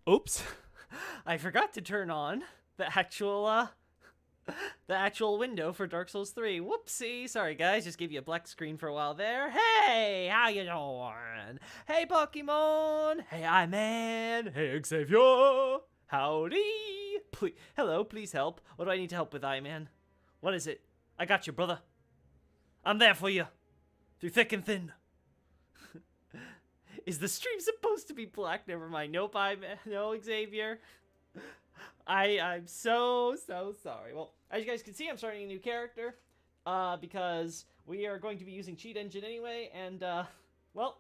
Oops. I forgot to turn on the actual window for Dark Souls 3. Whoopsie. Sorry, guys. Just gave you a black screen for a while there. Hey, how you doing? Hey, Pokemon. Hey, I-Man. Hey, Xavier. Howdy. Hello, please help. What do I need to help with, I-Man? What is it? I got you, brother. I'm there for you. Through thick and thin. Is the stream supposed to be black? Never mind. Nope, no, Xavier. I'm so sorry. Well, as you guys can see, I'm starting a new character, because we are going to be using Cheat Engine anyway, and, well,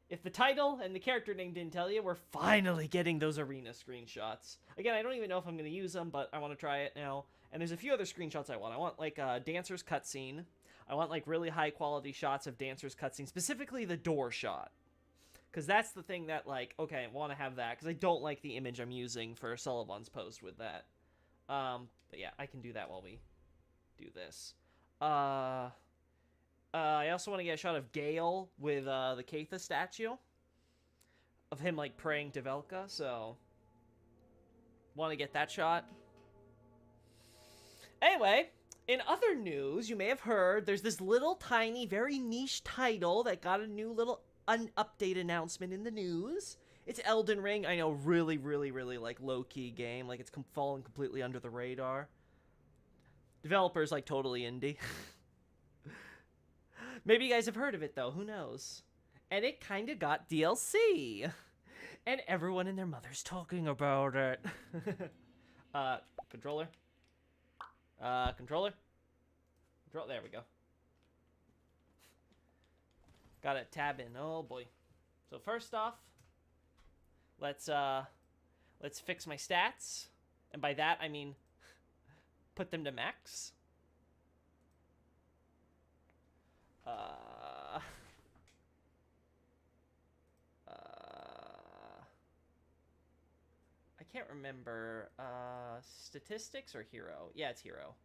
if the title and the character name didn't tell you, we're finally getting those arena screenshots. Again, I don't even know if I'm going to use them, but I want to try it now, and there's a few other screenshots I want. I want, like, Dancer's cutscene. I want, like, really high-quality shots of Dancer's cutscene, specifically the door shot. Because that's the thing that, like, okay, I want to have that, because I don't like the image I'm using for Sullivan's post with that. But yeah, I can do that while we do this. I also want to get a shot of Gale with, the Keitha statue. Of him, like, praying to Velka, so... want to get that shot. Anyway, in other news, you may have heard, there's this little tiny, very niche title that got a new little... an update announcement in the news. It's Elden Ring. I know, really, like, low-key game. Like, it's fallen completely under the radar. Developers, like, totally indie. Maybe you guys have heard of it, though. Who knows? And it kind of got DLC. And everyone and their mother's talking about it. Controller. Controller. There we go. Got it, tab in. Oh boy. So first off, let's fix my stats, and by that I mean put them to max. I can't remember. Statistics or hero? Yeah, it's hero.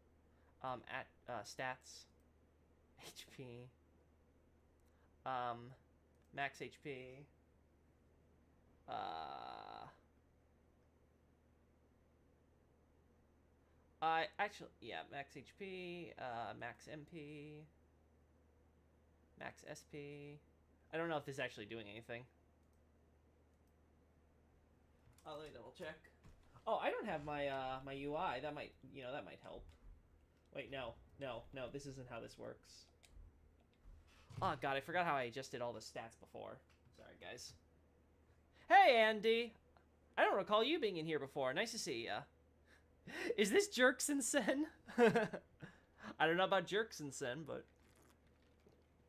At stats, HP. Max HP. Actually, yeah, max HP, max MP, max SP. I don't know if this is actually doing anything. Let me double check. Oh, I don't have my, my UI. That might, that might help. Wait, no, this isn't how this works. Oh, God, I forgot how I adjusted all the stats before. Sorry, guys. Hey, Andy! I don't recall you being in here before. Nice to see ya. Is this Jerksensen? I don't know about Jerksensen, but...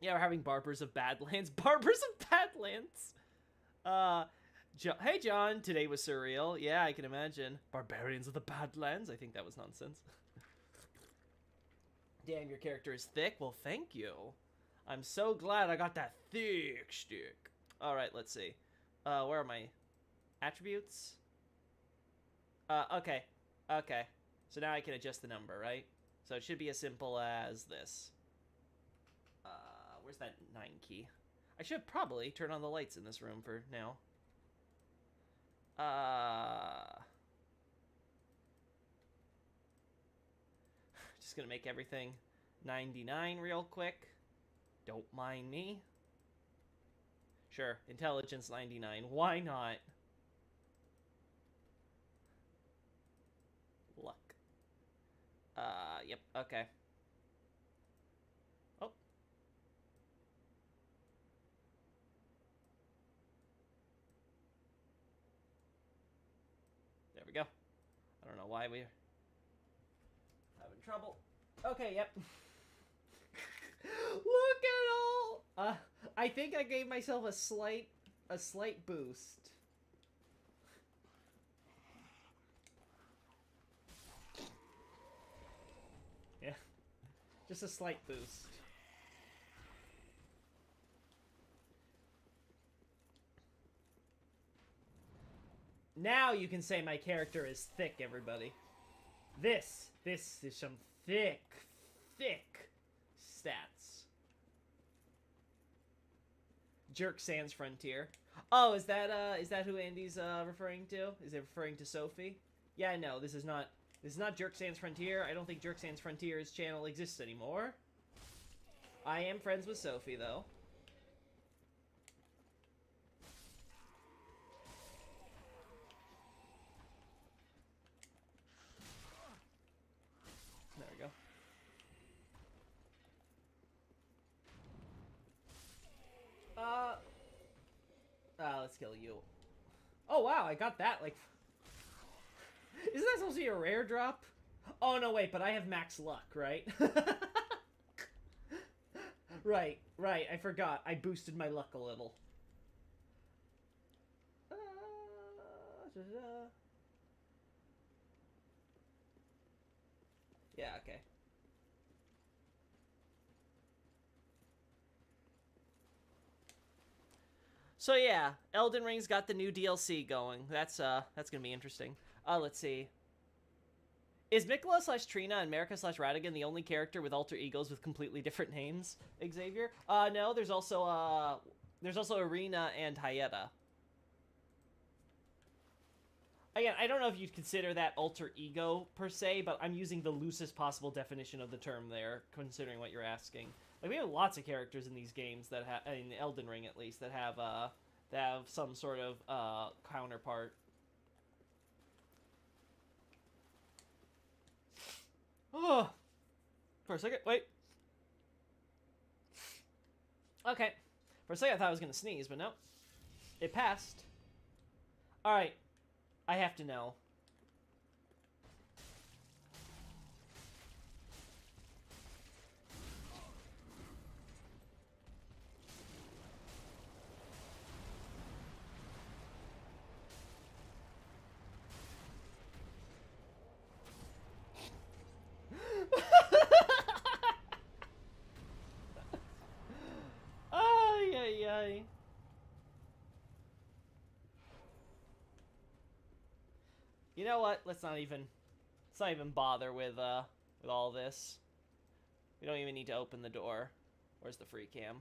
yeah, we're having Barbers of Badlands. Barbers of Badlands! Hey, John. Today was surreal. Yeah, I can imagine. Barbarians of the Badlands? I think that was nonsense. Damn, your character is thick. Well, thank you. I'm so glad I got that thick stick. Alright, let's see. Where are my attributes? Okay. Okay. So now I can adjust the number, right? So it should be as simple as this. Where's that 9 key? I should probably turn on the lights in this room for now. Just gonna make everything 99 real quick. Don't mind me. Sure, intelligence 99. Why not? Luck. Yep, okay. Oh. There we go. I don't know why we're having trouble. Okay, yep. Look at all. I think I gave myself a slight boost. Yeah, just a slight boost. Now you can say my character is thick, everybody. This is some thick stats. Jerk Sans Frontier. Oh, is that who Andy's referring to? Is it referring to Sophie? Yeah, no, this is not Jerk Sans Frontier. I don't think Jerk Sans Frontier's channel exists anymore. I am friends with Sophie, though. There we go. Let's kill you. Oh, wow, I got that, like... Isn't that supposed to be a rare drop? Oh, no, wait, but I have max luck, right? Right, I forgot. I boosted my luck a little. Yeah, okay. So yeah, Elden Ring's got the new DLC going. That's gonna be interesting. Let's see. Is Mikola / Trina and Marika / Radigan the only character with alter egos with completely different names, Xavier? No, there's also Irina and Hayeta. Again, I don't know if you'd consider that alter ego per se, but I'm using the loosest possible definition of the term there, considering what you're asking. Like, we have lots of characters in these games that have, in Elden Ring at least, that have some sort of counterpart. Oh, for a second, wait. Okay, for a second I thought I was gonna sneeze, but no, it passed. All right, I have to know. Ay, ay, ay. You know what? Let's not even bother with all this. We don't even need to open the door. Where's the free cam?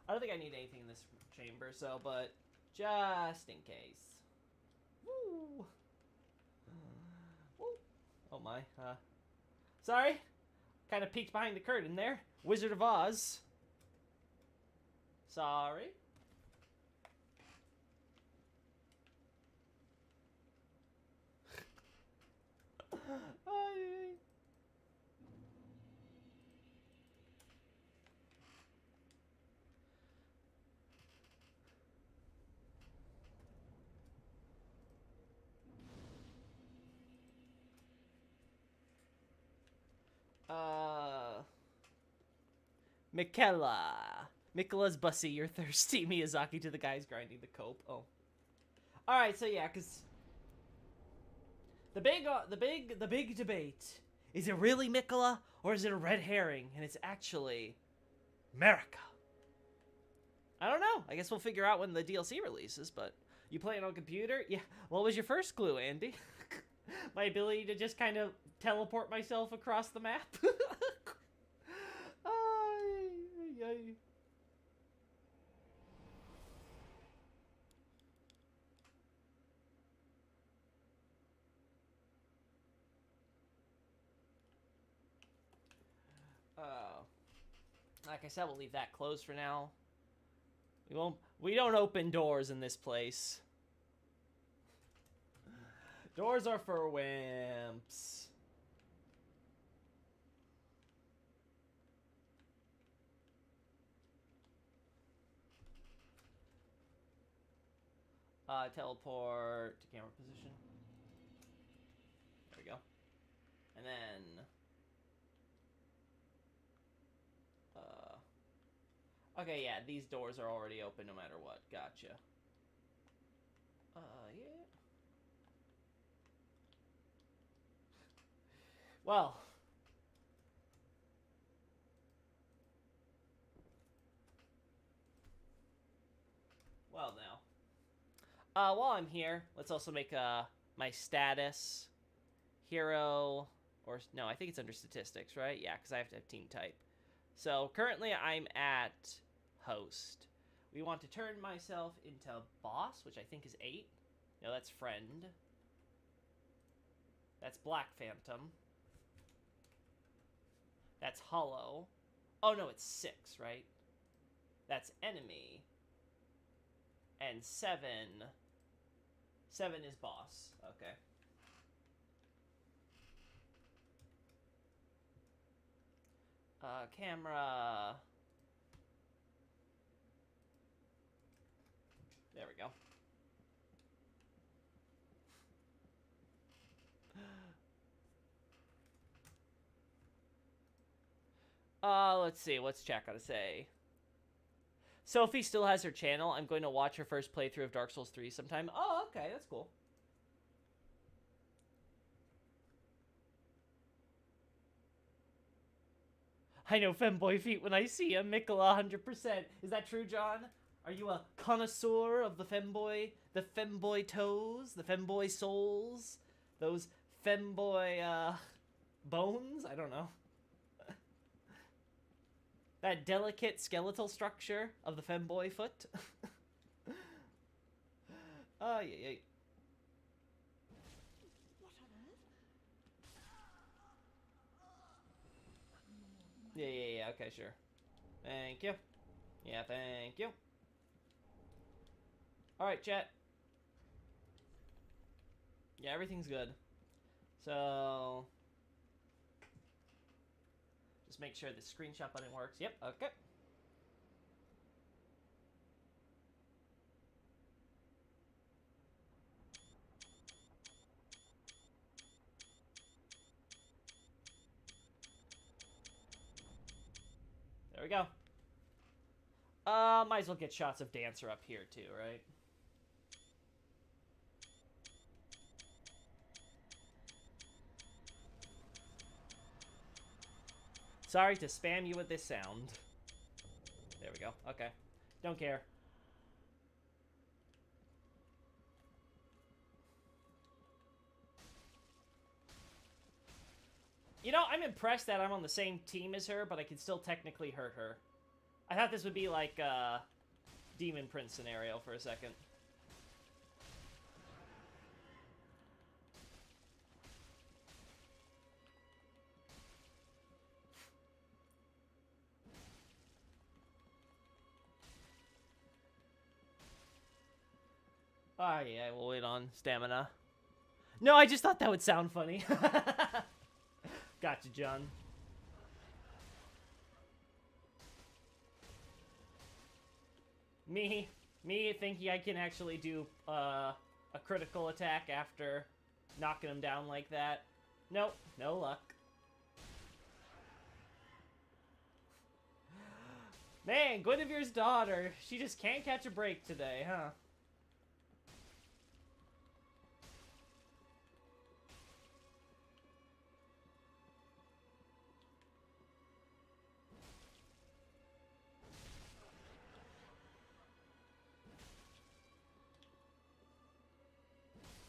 I don't think I need anything in this chamber, so, but just in case. Woo! Woo. Oh my, sorry. Kind of peeked behind the curtain there. Wizard of Oz. Sorry. Mikola's bussy, you're thirsty. Miyazaki to the guys grinding the cope. Oh. Alright, so yeah, because the big debate. Is it really Mikola, or is it a red herring, and it's actually Marika? I don't know. I guess we'll figure out when the DLC releases, but you playing on computer? Yeah. What was your first clue, Andy? My ability to just kind of teleport myself across the map? Like I said, we'll leave that closed for now. We don't open doors in this place. Doors are for wimps. Teleport to camera position. There we go. And then... okay, yeah, these doors are already open no matter what. Gotcha. Yeah. Well... well, now. While I'm here, let's also make my status hero, or no, I think it's under statistics, right? Yeah, because I have to have team type. So currently I'm at host. We want to turn myself into boss, which I think is 8. No, that's friend. That's Black Phantom. That's Hollow. Oh, no, it's 6, right? That's enemy. And 7. 7 is boss. Okay. Camera. There we go. Let's see. What's chat gotta say? Sophie still has her channel. I'm going to watch her first playthrough of Dark Souls 3 sometime. Oh, okay. That's cool. I know femboy feet when I see them. Mikola 100%. Is that true, John? Are you a connoisseur of the femboy toes? The femboy soles? Those femboy, bones? I don't know. That delicate skeletal structure of the femboy foot. Oh, yeah. Yeah, okay, sure. Thank you. Yeah, thank you. Alright, chat. Yeah, everything's good. So... just make sure the screenshot button works. Yep, okay. There we go. Might as well get shots of Dancer up here too, right? Sorry to spam you with this sound. There we go. Okay. Don't care. You know, I'm impressed that I'm on the same team as her, but I can still technically hurt her. I thought this would be like a Demon Prince scenario for a second. Oh, yeah, we'll wait on stamina. No, I just thought that would sound funny. Gotcha, John. Me thinking I can actually do a critical attack after knocking him down like that. Nope, no luck. Man, Guinevere's daughter, she just can't catch a break today, huh?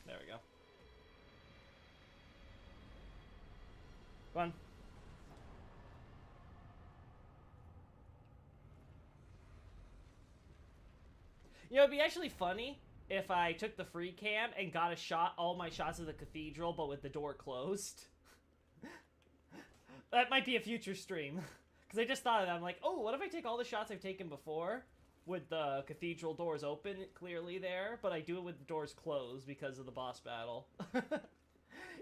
There we go. Go on. You know, it'd be actually funny if I took the free cam and got a shot, all my shots of the cathedral, but with the door closed. That might be a future stream. Because I just thought of that. I'm like, oh, what if I take all the shots I've taken before with the cathedral doors open clearly there, but I do it with the doors closed because of the boss battle.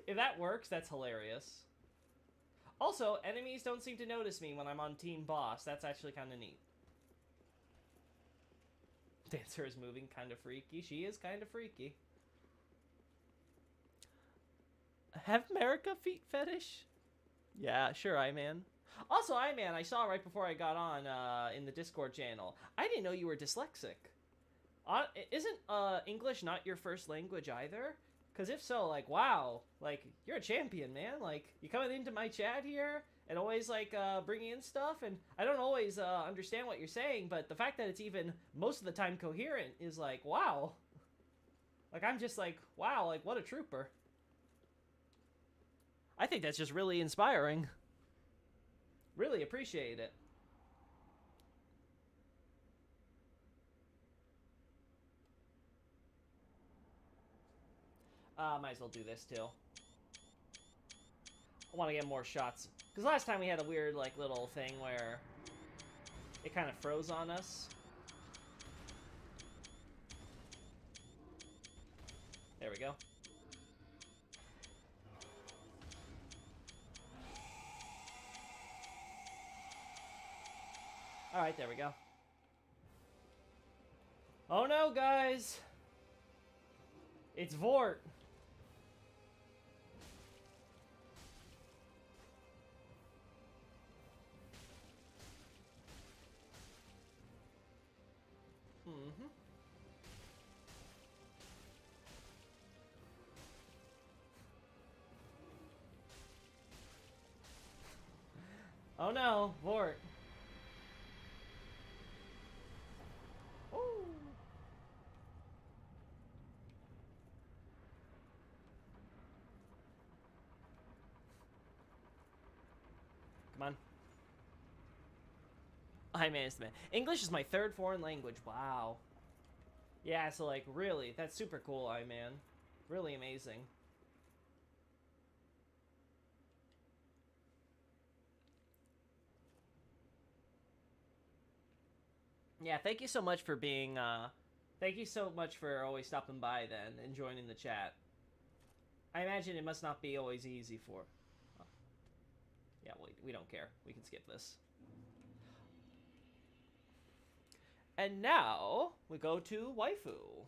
If that works, that's hilarious. Also, enemies don't seem to notice me when I'm on Team Boss. That's actually kind of neat. Dancer is moving kind of freaky. She is kind of freaky. Have America feet fetish? Yeah, sure, I-Man. Also, I-Man, I saw right before I got on in the Discord channel. I didn't know you were dyslexic. Isn't English not your first language either? Because if so, like, wow. Like, you're a champion, man. Like, you coming into my chat here and always, like, bringing in stuff. And I don't always understand what you're saying, but the fact that it's even most of the time coherent is like, wow. Like, I'm just like, wow, like, what a trooper. I think that's just really inspiring. Really appreciate it. Might as well do this too. I want to get more shots. Because last time we had a weird, like, little thing where it kind of froze on us. There we go. Alright, there we go. Oh no, guys! It's Vort! Mm-hmm. Oh no, Vort. Ooh. Come on. I managed to. English is my third foreign language. Wow. Yeah, so like really, that's super cool, man. Really amazing. Yeah, thank you so much for being thank you so much for always stopping by then and joining the chat. I imagine it must not be always easy for. Oh. Yeah, we don't care. We can skip this. And now we go to waifu.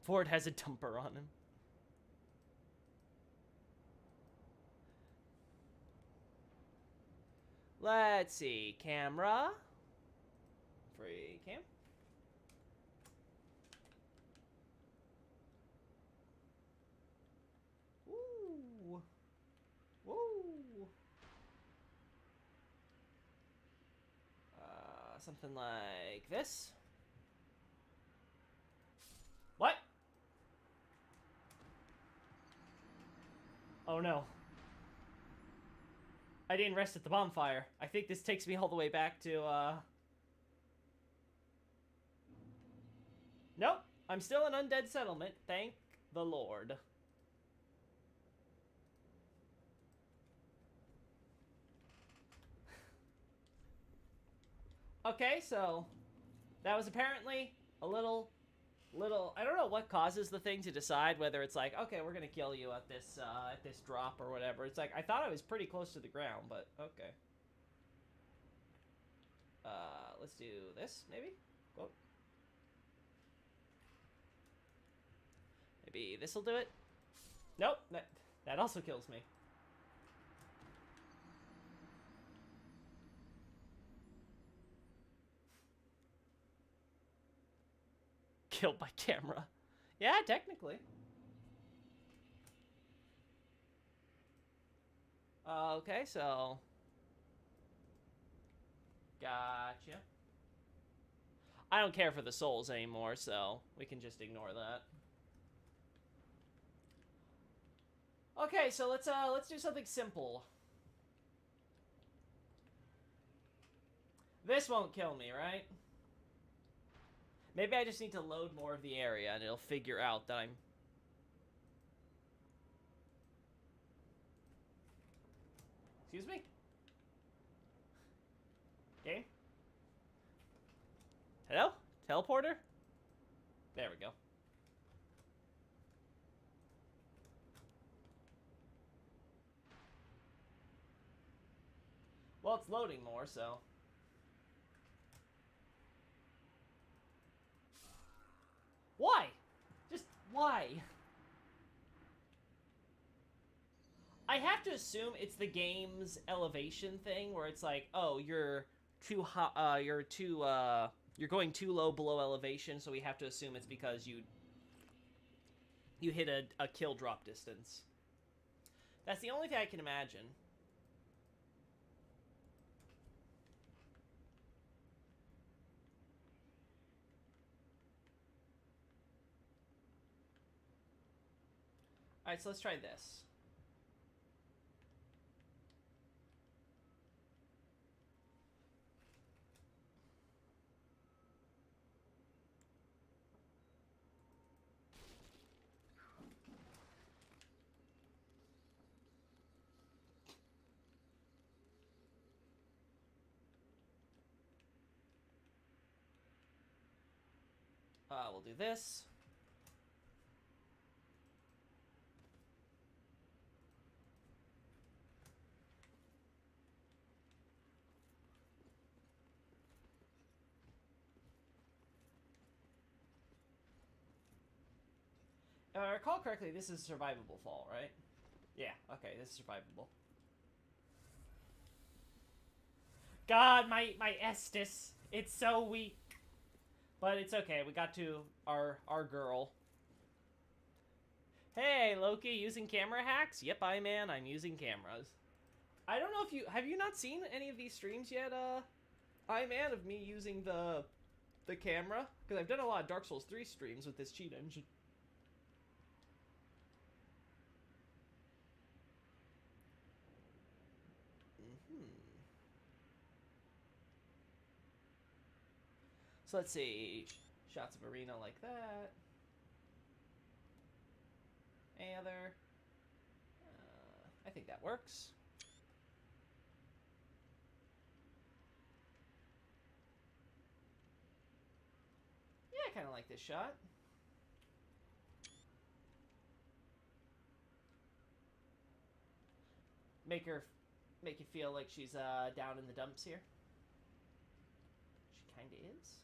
Ford has a dumper on him. Let's see. Camera. Free cam. Ooh. Woo. Something like this. What? Oh no. I didn't rest at the bonfire. I think this takes me all the way back to, Nope. I'm still an undead settlement. Thank the Lord. Okay, so that was apparently a little, I don't know what causes the thing to decide whether it's like, okay, we're gonna kill you at this drop or whatever. It's like, I thought I was pretty close to the ground, but okay. Let's do this, maybe? Go. Maybe this'll do it? Nope, that also kills me. Killed by camera. Yeah, technically. Okay, so... Gotcha. I don't care for the souls anymore, so we can just ignore that. Okay, so let's do something simple. This won't kill me, right? Maybe I just need to load more of the area and it'll figure out that I'm... Excuse me? Game? Hello? Teleporter? There we go. Well, it's loading more, so... Why? Just why? I have to assume it's the game's elevation thing where it's like, oh, you're too high, you're going too low below elevation, so we have to assume it's because you hit a kill drop distance. That's the only thing I can imagine. Alright, so let's try this. We'll do this. If I recall correctly, this is a survivable fall, right? Yeah, okay, this is survivable. God, my Estus. It's so weak. But it's okay, we got to our girl. Hey, Loki, using camera hacks? Yep, I'm using cameras. I don't know if you... Have you not seen any of these streams yet, of me using the camera? Because I've done a lot of Dark Souls 3 streams with this cheat engine. So let's see. Shots of Irina like that. Any other? I think that works. Yeah, I kind of like this shot. Make you feel like she's down in the dumps here. She kind of is.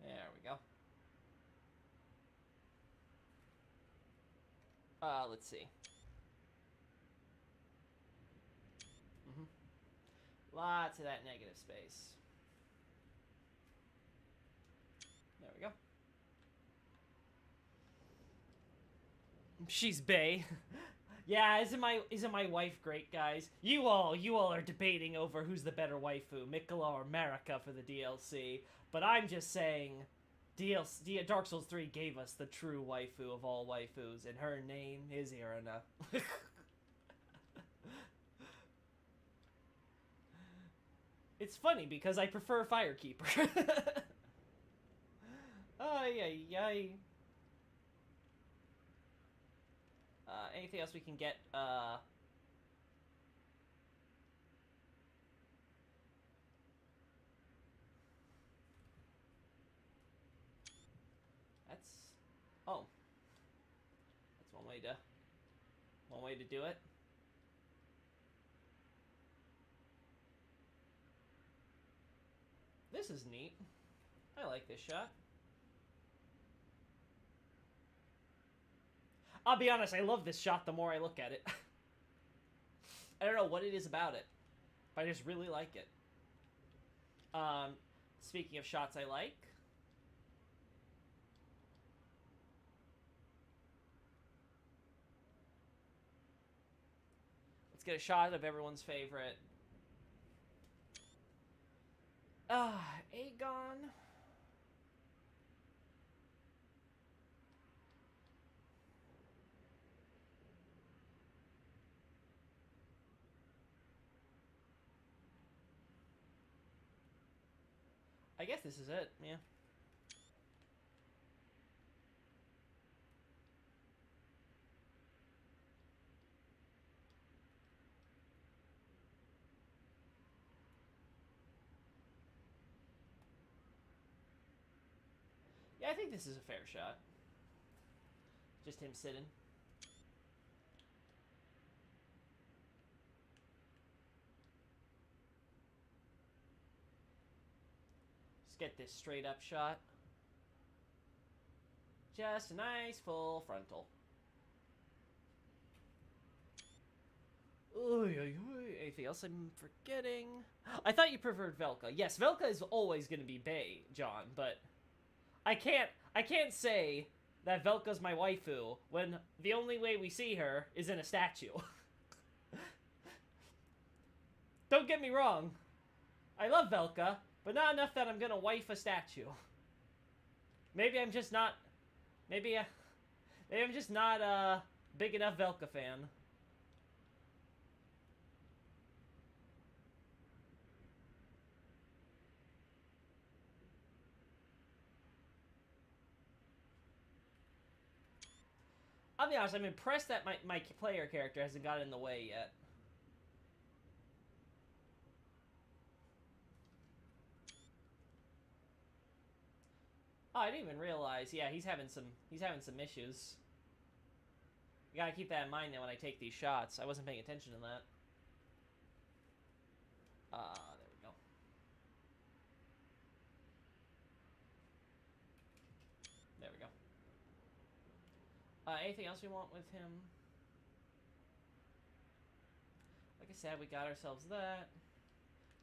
There we go. Let's see. Lots of that negative space. There we go. She's bae. Yeah, isn't my wife great, guys? You all are debating over who's the better waifu, Mikola or Marika for the DLC. But I'm just saying, Dark Souls 3 gave us the true waifu of all waifus, and her name is Irina. It's funny because I prefer Firekeeper. Ay. Anything else we can get? Oh. That's one way to do it. This is neat. I like this shot. I'll be honest, I love this shot the more I look at it. I don't know what it is about it, but I just really like it. Speaking of shots I like. Let's get a shot of everyone's favorite. Aegon. I guess this is it, yeah. Yeah, I think this is a fair shot. Just him sitting. Let's get this straight up shot. Just a nice full frontal. Anything else I'm forgetting? I thought you preferred Velka. Yes, Velka is always going to be bae, John, but I can't say that Velka's my waifu when the only way we see her is in a statue. Don't get me wrong. I love Velka, but not enough that I'm gonna wife a statue. Maybe I'm just not... Maybe I'm just not a big enough Velka fan. I'll be honest, I'm impressed that my player character hasn't got in the way yet. Oh, I didn't even realize. Yeah, he's having some issues. You gotta keep that in mind now when I take these shots. I wasn't paying attention to that. There we go. There we go. Anything else we want with him? Like I said, we got ourselves that.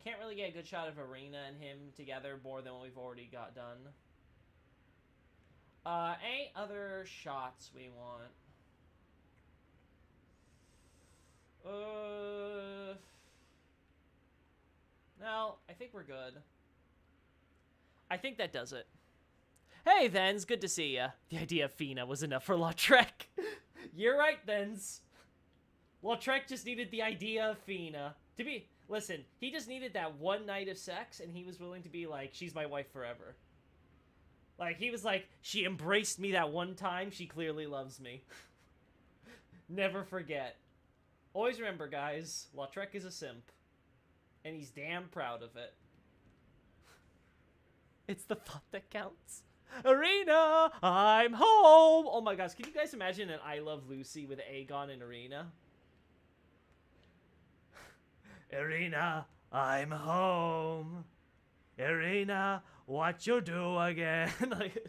Can't really get a good shot of Irina and him together more than what we've already got done. Any other shots we want? No, I think we're good. I think that does it. Hey, Thens, good to see ya. The idea of Fina was enough for Lautrec. You're right, Thens. Lautrec just needed the idea of Fina. Listen, he just needed that one night of sex, and he was willing to be like, she's my wife forever. Like, he was like, she embraced me that one time, she clearly loves me. Never forget. Always remember, guys, Lautrec is a simp. And he's damn proud of it. It's the thought that counts. Irina, I'm home! Oh my gosh, can you guys imagine an I Love Lucy with Aegon and Irina? Irina, I'm home. Irina, what you do again? Like,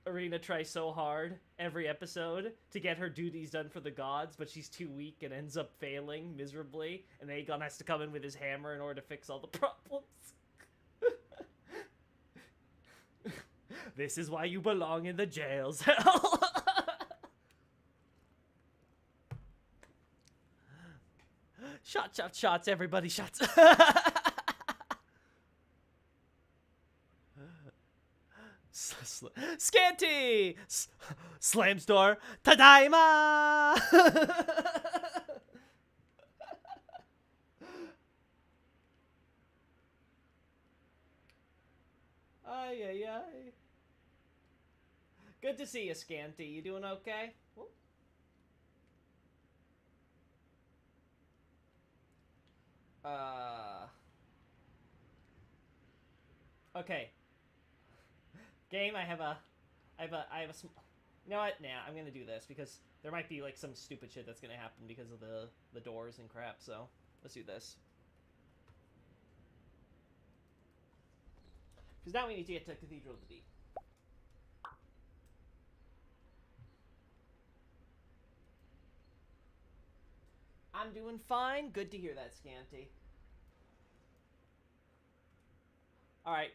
Irina tries so hard every episode to get her duties done for the gods, but she's too weak and ends up failing miserably, and Aegon has to come in with his hammer in order to fix all the problems. This is why you belong in the jail cell. Shots, everybody, shots. Scanty! Slam store! Tadaima! Ay, ay, ay. Good to see you, Scanty. You doing okay? Whoop. Okay. Game, I have a you know what? Nah, I'm gonna do this because there might be like some stupid shit that's gonna happen because of the doors and crap, so let's do this. Because now we need to get to Cathedral of the Deep. I'm doing fine. Good to hear that, Scanty. Alright,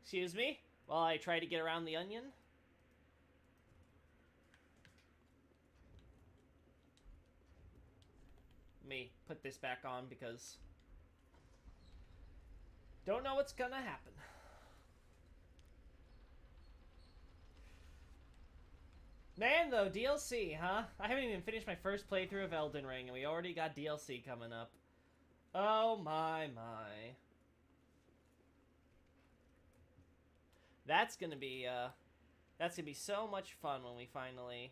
excuse me? While I try to get around the onion. Let me put this back on because don't know what's gonna happen. Man, though, DLC, huh? I haven't even finished my first playthrough of Elden Ring, and we already got DLC coming up. Oh my. That's gonna be so much fun when we finally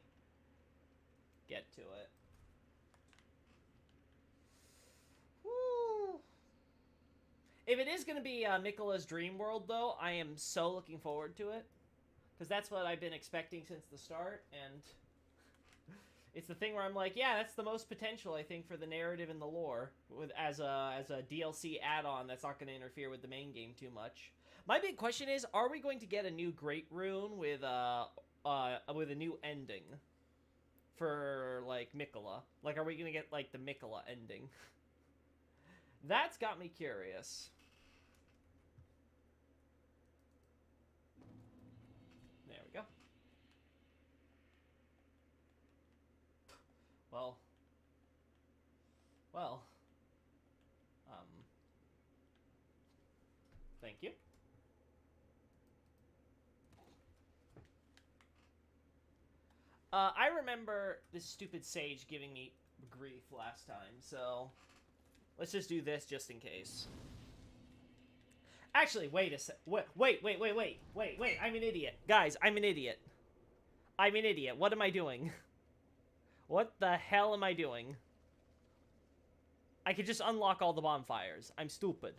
get to it. Woo! If it is gonna be Miquella's Dream World, though, I am so looking forward to it. Because that's what I've been expecting since the start, and it's the thing where I'm like, yeah, that's the most potential, I think, for the narrative and the lore, as a DLC add-on that's not going to interfere with the main game too much. My big question is, are we going to get a new Great Rune with a new ending for, like, Miquella? Like, are we going to get, like, the Miquella ending? That's got me curious. There we go. Well, thank you. I remember this stupid sage giving me grief last time, so let's just do this just in case. Actually, wait a sec. Wait, I'm an idiot. Guys, I'm an idiot. I'm an idiot. What am I doing? What the hell am I doing? I could just unlock all the bonfires. I'm stupid.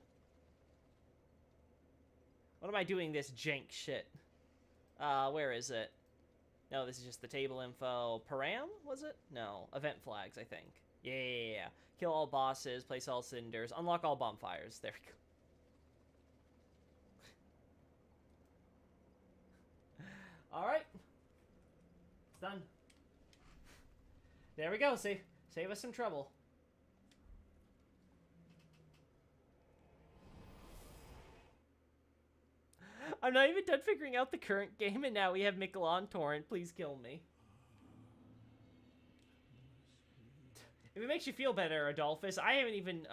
What am I doing this jank shit? Where is it? No, this is just the table info. Param, was it? No, event flags, I think. Yeah. Kill all bosses, place all cinders, unlock all bonfires. There we go. Alright. It's done. There we go. Save us some trouble. I'm not even done figuring out the current game, and now we have Mikkel on torrent. Please kill me. If it makes you feel better, Adolphus, I haven't even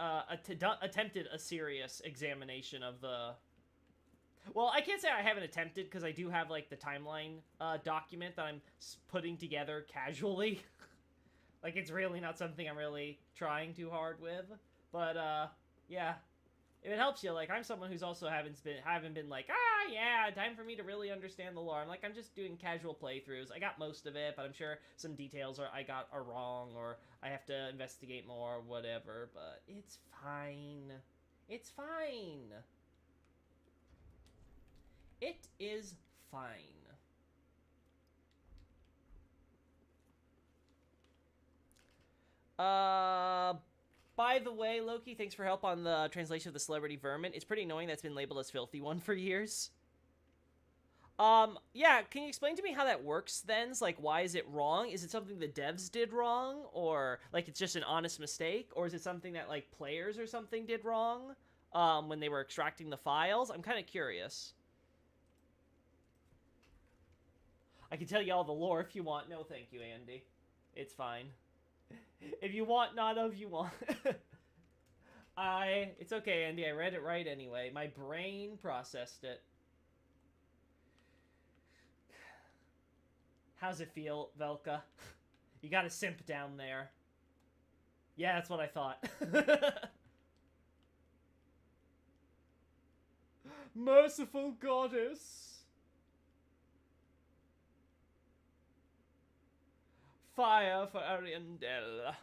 attempted a serious examination of the... Well, I can't say I haven't attempted, because I do have, like, the timeline document that I'm putting together casually. Like, it's really not something I'm really trying too hard with. But, yeah. If it helps you, like, I'm someone who's also haven't been like, yeah, time for me to really understand the lore. I'm just doing casual playthroughs. I got most of it, but I'm sure some details are wrong, or I have to investigate more, or whatever. But it's fine. It's fine. It is fine. By the way, Loki, thanks for help on the translation of the Celebrity Vermin. It's pretty annoying that's been labeled as Filthy One for years. Yeah, can you explain to me how that works then? Like, why is it wrong? Is it something the devs did wrong? Or, like, it's just an honest mistake? Or is it something that, like, players or something did wrong when they were extracting the files? I'm kind of curious. I can tell you all the lore if you want. No, thank you, Andy. It's fine. If you want, not of you want. It's okay, Andy. I read it right anyway. My brain processed it. How's it feel, Velka? You got a simp down there. Yeah, that's what I thought. Merciful goddess. Fire for Ariandel.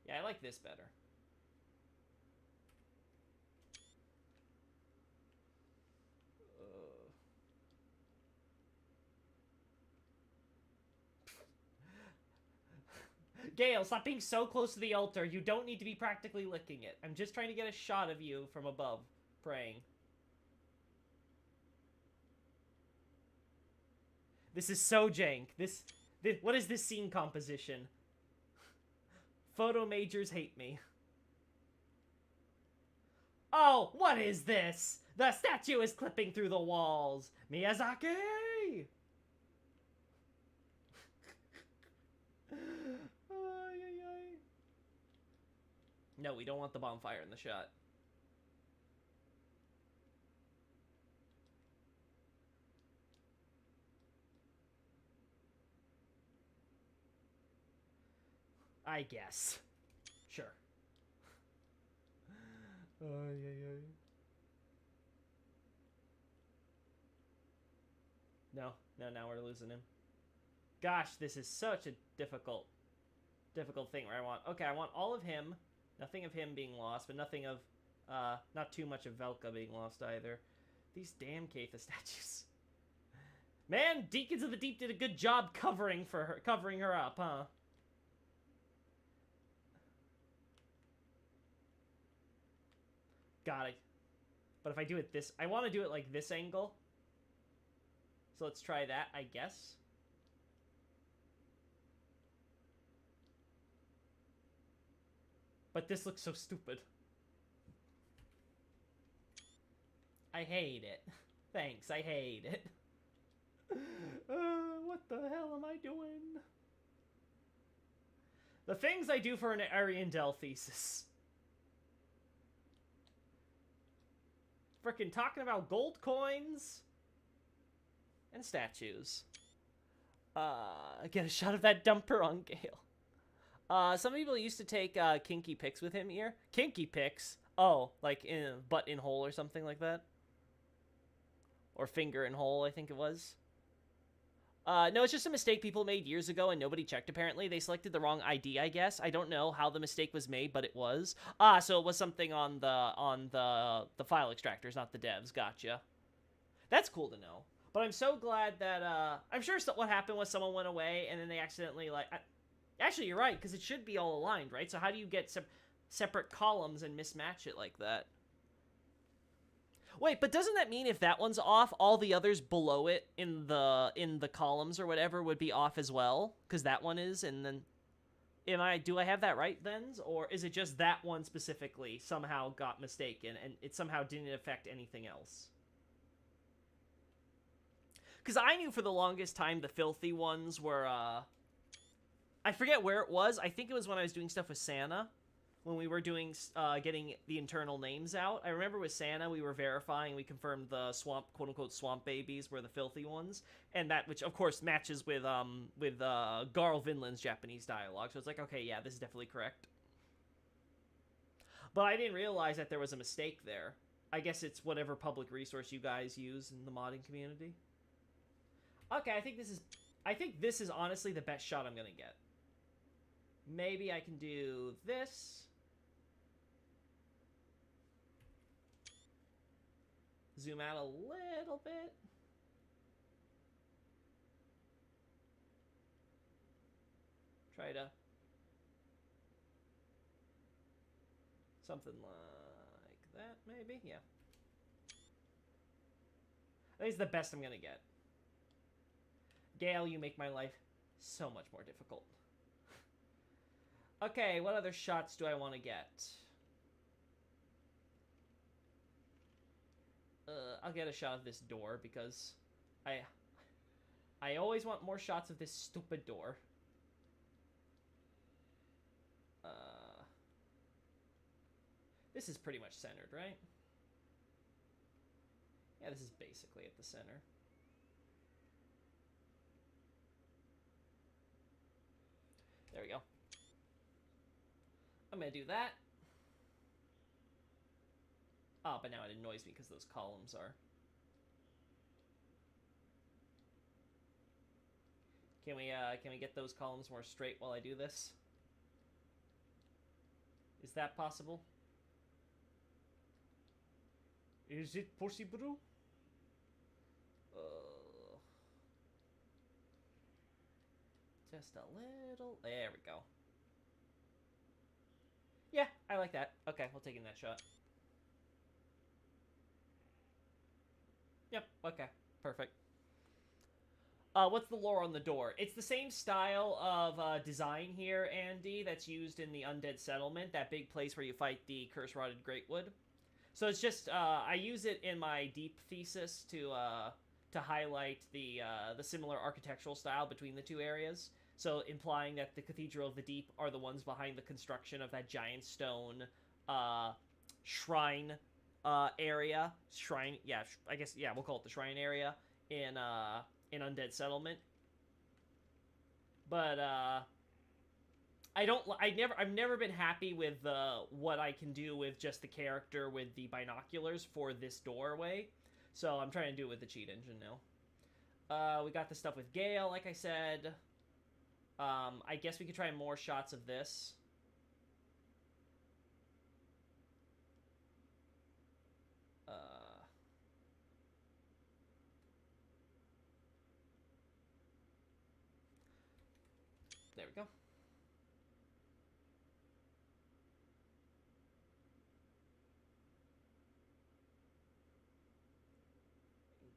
Yeah, I like this better. Gale, stop being so close to the altar. You don't need to be practically licking it. I'm just trying to get a shot of you from above, praying. This is so jank. This what is this scene composition? Photo majors hate me. Oh, what is this? The statue is clipping through the walls. Miyazaki! No, we don't want the bonfire in the shot. I guess. Sure. No, now we're losing him. Gosh, this is such a difficult thing where I want all of him, nothing of him being lost, but nothing of, not too much of Velka being lost either. These damn Katha statues. Man, Deacons of the Deep did a good job covering her up, huh? Got it. But if I do it this... I want to do it like this angle. So let's try that, I guess. But this looks so stupid. I hate it. Thanks, I hate it. What the hell am I doing? The things I do for an Ariandel thesis. Frickin' talking about gold coins and statues. Get a shot of that dumper on Gale. Some people used to take kinky pics with him here. Kinky pics? Oh, like butt in hole or something like that? Or finger and hole, I think it was. No, it's just a mistake people made years ago and nobody checked, apparently. They selected the wrong ID, I guess. I don't know how the mistake was made, but it was. So it was something on the file extractors, not the devs. Gotcha. That's cool to know. But I'm so glad that, I'm sure what happened was someone went away and then they accidentally, like... Actually, you're right, because it should be all aligned, right? So how do you get separate columns and mismatch it like that? Wait, but doesn't that mean if that one's off, all the others below it in the columns or whatever would be off as well? Because that one is, and then... Do I have that right, then? Or is it just that one specifically somehow got mistaken, and it somehow didn't affect anything else? Because I knew for the longest time the filthy ones were, I forget where it was. I think it was when I was doing stuff with Santa. When we were doing, getting the internal names out. I remember with Santa, we were verifying, we confirmed the swamp, quote-unquote, swamp babies were the filthy ones. And that, which, of course, matches with Garl Vinland's Japanese dialogue. So it's like, okay, yeah, this is definitely correct. But I didn't realize that there was a mistake there. I guess it's whatever public resource you guys use in the modding community. Okay, I think this is honestly the best shot I'm gonna get. Maybe I can do this. Zoom out a little bit. Try to... something like that, maybe? Yeah. I think it's the best I'm gonna get. Gale, you make my life so much more difficult. Okay, what other shots do I want to get? I'll get a shot of this door because I always want more shots of this stupid door. This is pretty much centered, right? Yeah, this is basically at the center. There we go. I'm gonna do that. Oh, but now it annoys me because those columns are... Can we get those columns more straight while I do this? Is that possible? Is it possible? Just a little... There we go. Yeah, I like that. Okay, we'll take in that shot. Yep, okay. Perfect. What's the lore on the door? It's the same style of design here, Andy, that's used in the Undead Settlement, that big place where you fight the Curse-Rotted Greatwood. So it's just, I use it in my deep thesis to highlight the similar architectural style between the two areas. So implying that the Cathedral of the Deep are the ones behind the construction of that giant stone shrine area. Shrine, yeah, I guess, yeah, we'll call it the shrine area in Undead Settlement. But I've never been happy with what I can do with just the character with the binoculars for this doorway. So I'm trying to do it with the cheat engine now. We got the stuff with Gale, like I said. I guess we could try more shots of this. There we go.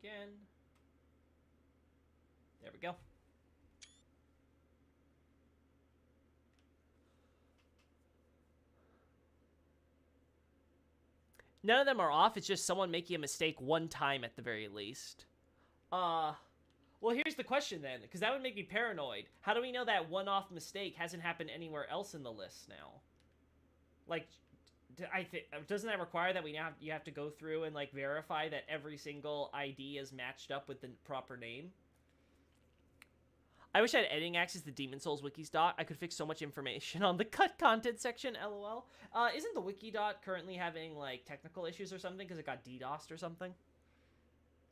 Again. There we go. None of them are off, it's just someone making a mistake one time at the very least. Well, here's the question then, because that would make me paranoid. How do we know that one-off mistake hasn't happened anywhere else in the list now? Like, doesn't that require that you have to go through and, like, verify that every single ID is matched up with the proper name? I wish I had editing access to Demon Souls Wikidot. I could fix so much information on the cut content section, lol. Isn't the Wikidot currently having, like, technical issues or something because it got DDoSed or something?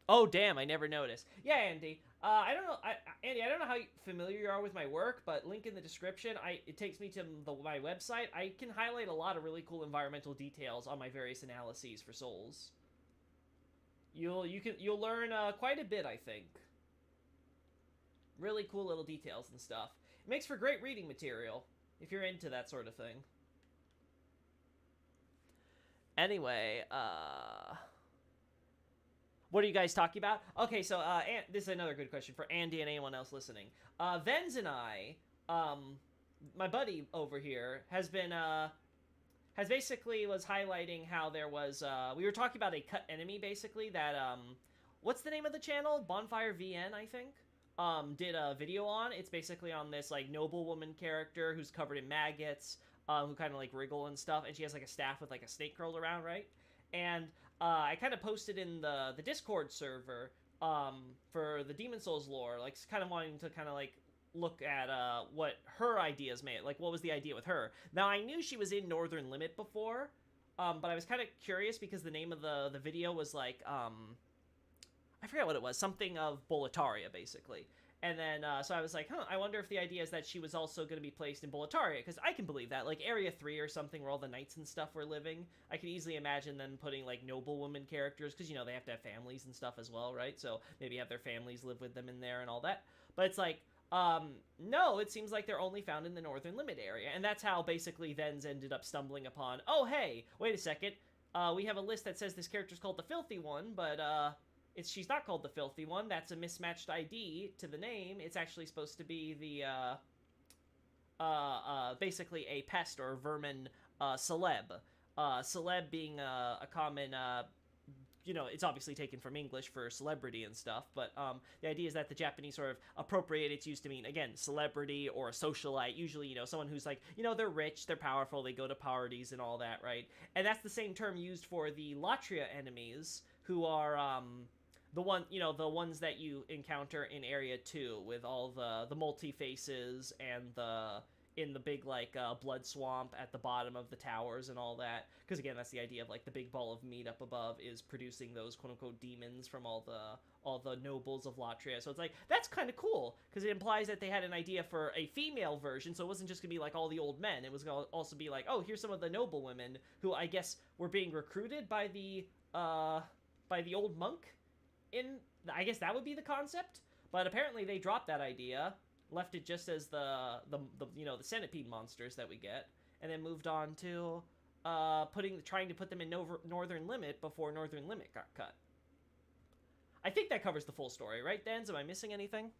Oh, damn, I never noticed. Yeah, Andy. I don't know, Andy, I don't know how familiar you are with my work, but link in the description. It takes me to my website. I can highlight a lot of really cool environmental details on my various analyses for souls. You'll learn quite a bit, I think. Really cool little details and stuff. It makes for great reading material if you're into that sort of thing. Anyway, what are you guys talking about? Okay, so this is another good question for Andy and anyone else listening. Venz and I, my buddy over here, has basically was highlighting how there was, we were talking about a cut enemy, basically, that, what's the name of the channel? Bonfire VN, I think? Did a video on. It's basically on this, like, noblewoman character who's covered in maggots, who kind of, like, wriggle and stuff, and she has, like, a staff with, like, a snake curled around, right? And, I kind of posted in the Discord server, for the Demon Souls lore, like, kind of wanting to kind of, like, look at, what her ideas made, like, what was the idea with her. Now, I knew she was in Northern Limit before, but I was kind of curious because the name of the video was, like, I forget what it was, something of Boletaria, basically. And then, so I was like, I wonder if the idea is that she was also going to be placed in Boletaria, because I can believe that. Like, Area 3 or something, where all the knights and stuff were living, I can easily imagine them putting, like, noblewoman characters, because, you know, they have to have families and stuff as well, right? So, maybe have their families live with them in there and all that. But it's like, no, it seems like they're only found in the Northern Limit area, and that's how, basically, Venz ended up stumbling upon, oh, hey, wait a second, we have a list that says this character's called the Filthy One, but, she's not called the Filthy One. That's a mismatched ID to the name. It's actually supposed to be the, basically a pest or vermin, celeb. Celeb being, a common, you know, it's obviously taken from English for celebrity and stuff, but, the idea is that the Japanese sort of appropriate its use to mean, again, celebrity or a socialite, usually, you know, someone who's like, you know, they're rich, they're powerful, they go to parties and all that, right? And that's the same term used for the Latria enemies, who are, the ones that you encounter in Area 2 with all the multi-faces and in the big, like, blood swamp at the bottom of the towers and all that. Because, again, that's the idea of, like, the big ball of meat up above is producing those quote-unquote demons from all the nobles of Latria. So it's like, that's kind of cool, because it implies that they had an idea for a female version, so it wasn't just going to be, like, all the old men. It was going to also be like, oh, here's some of the noble women who, I guess, were being recruited by the old monk. I guess that would be the concept, but apparently they dropped that idea, left it just as the centipede monsters that we get, and then moved on to trying to put them in Northern Limit before Northern Limit got cut. I think that covers the full story, right, Dens? Am I missing anything?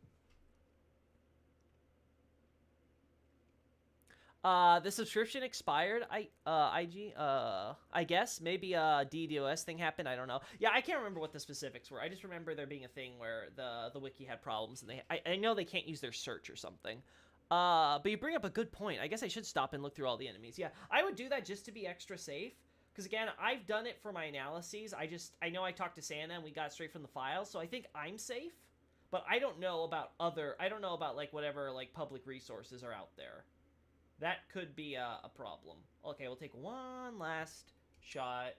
The subscription expired, IG, I guess, maybe a DDoS thing happened, I don't know. Yeah, I can't remember what the specifics were. I just remember there being a thing where the wiki had problems, and I know they can't use their search or something. But you bring up a good point. I guess I should stop and look through all the enemies. Yeah, I would do that just to be extra safe, because again, I've done it for my analyses. I know I talked to Santa, and we got it straight from the file, so I think I'm safe, but I don't know about like, whatever, like, public resources are out there. That could be a problem. Okay, we'll take one last shot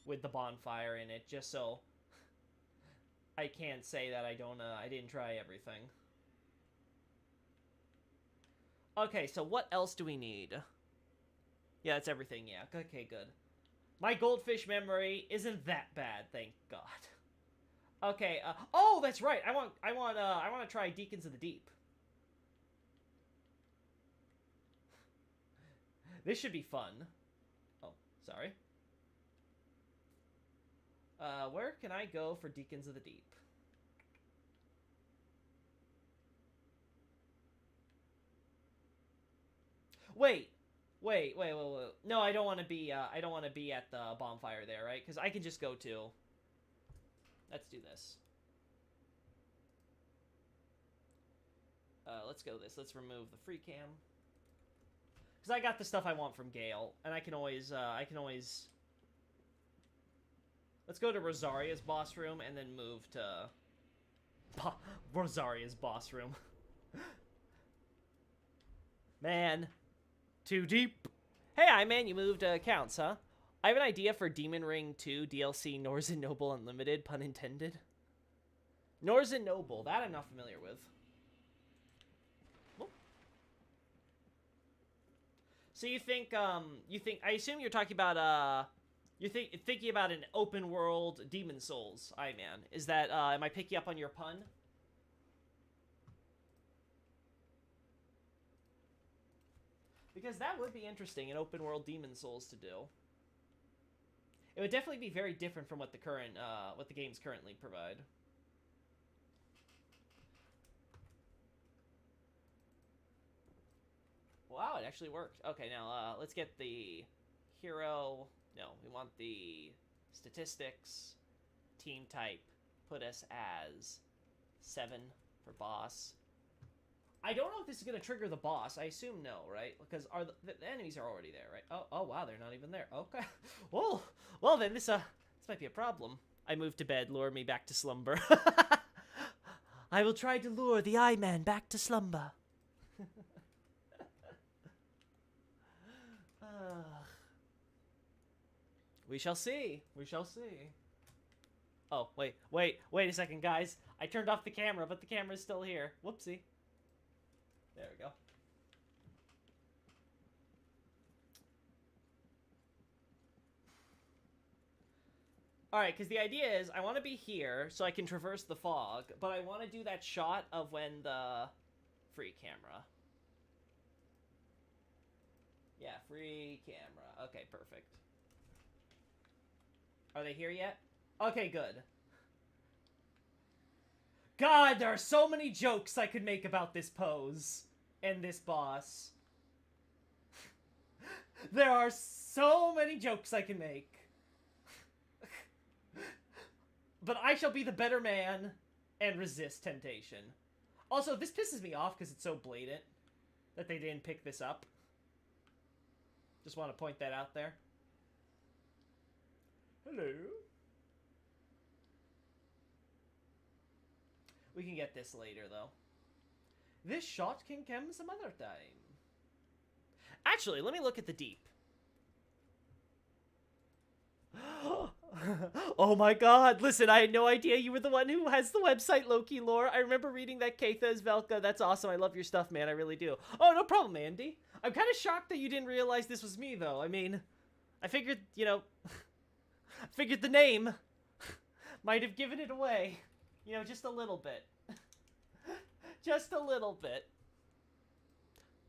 with the bonfire in it, just so I can't say that I didn't try everything. Okay, so what else do we need? Yeah, that's everything, yeah. Okay, good. My goldfish memory isn't that bad, thank God. Okay, oh, that's right. I want to try Deacons of the Deep. This should be fun. Oh, sorry. Where can I go for Deacons of the Deep? Wait. No, I don't want to be at the bonfire there, right? Because I can just go to... Let's do this. Let's go this. Let's remove the free cam. Because I got the stuff I want from Gale, and I can always... Let's go to Rosaria's boss room, and then move to... Rosaria's boss room. Man. Too deep. Hey, man, you moved accounts, huh? I have an idea for Demon Ring 2 DLC Norzen Noble Unlimited, pun intended. Norzen Noble, that I'm not familiar with. Oh. So you think, I assume you're talking about, you're thinking about an open world Demon Souls, man. Is that, am I picking up on your pun? Because that would be interesting, an open world Demon Souls to do. It would definitely be very different from what the current, what the games currently provide. Wow, it actually worked. Okay, now, let's get the hero. No, we want the statistics, team type, put us as 7 for boss. I don't know if this is going to trigger the boss. I assume no, right? Because the enemies are already there, right? Oh, wow, they're not even there. Okay. Well then, this might be a problem. I move to bed, lure me back to slumber. I will try to lure the Eye Man back to slumber. We shall see. We shall see. Oh, wait a second, guys. I turned off the camera, but the camera's still here. Whoopsie. There we go. Alright, because the idea is I want to be here so I can traverse the fog, but I want to do that shot of when the... Free camera. Yeah, free camera. Okay, perfect. Are they here yet? Okay, good. God, there are so many jokes I could make about this pose and this boss. There are so many jokes I can make. But I shall be the better man and resist temptation. Also, this pisses me off because it's so blatant that they didn't pick this up. Just want to point that out there. Hello. We can get this later, though. This shot can come some other time. Actually, let me look at the deep. Oh my god, listen, I had no idea you were the one who has the website Loki Lore. I remember reading that Keitha is Velka. That's awesome. I love your stuff, man. I really do. Oh, no problem, Andy. I'm kind of shocked that you didn't realize this was me, though. I mean, I figured, you know, I figured the name might have given it away. You know, just a little bit. Just a little bit.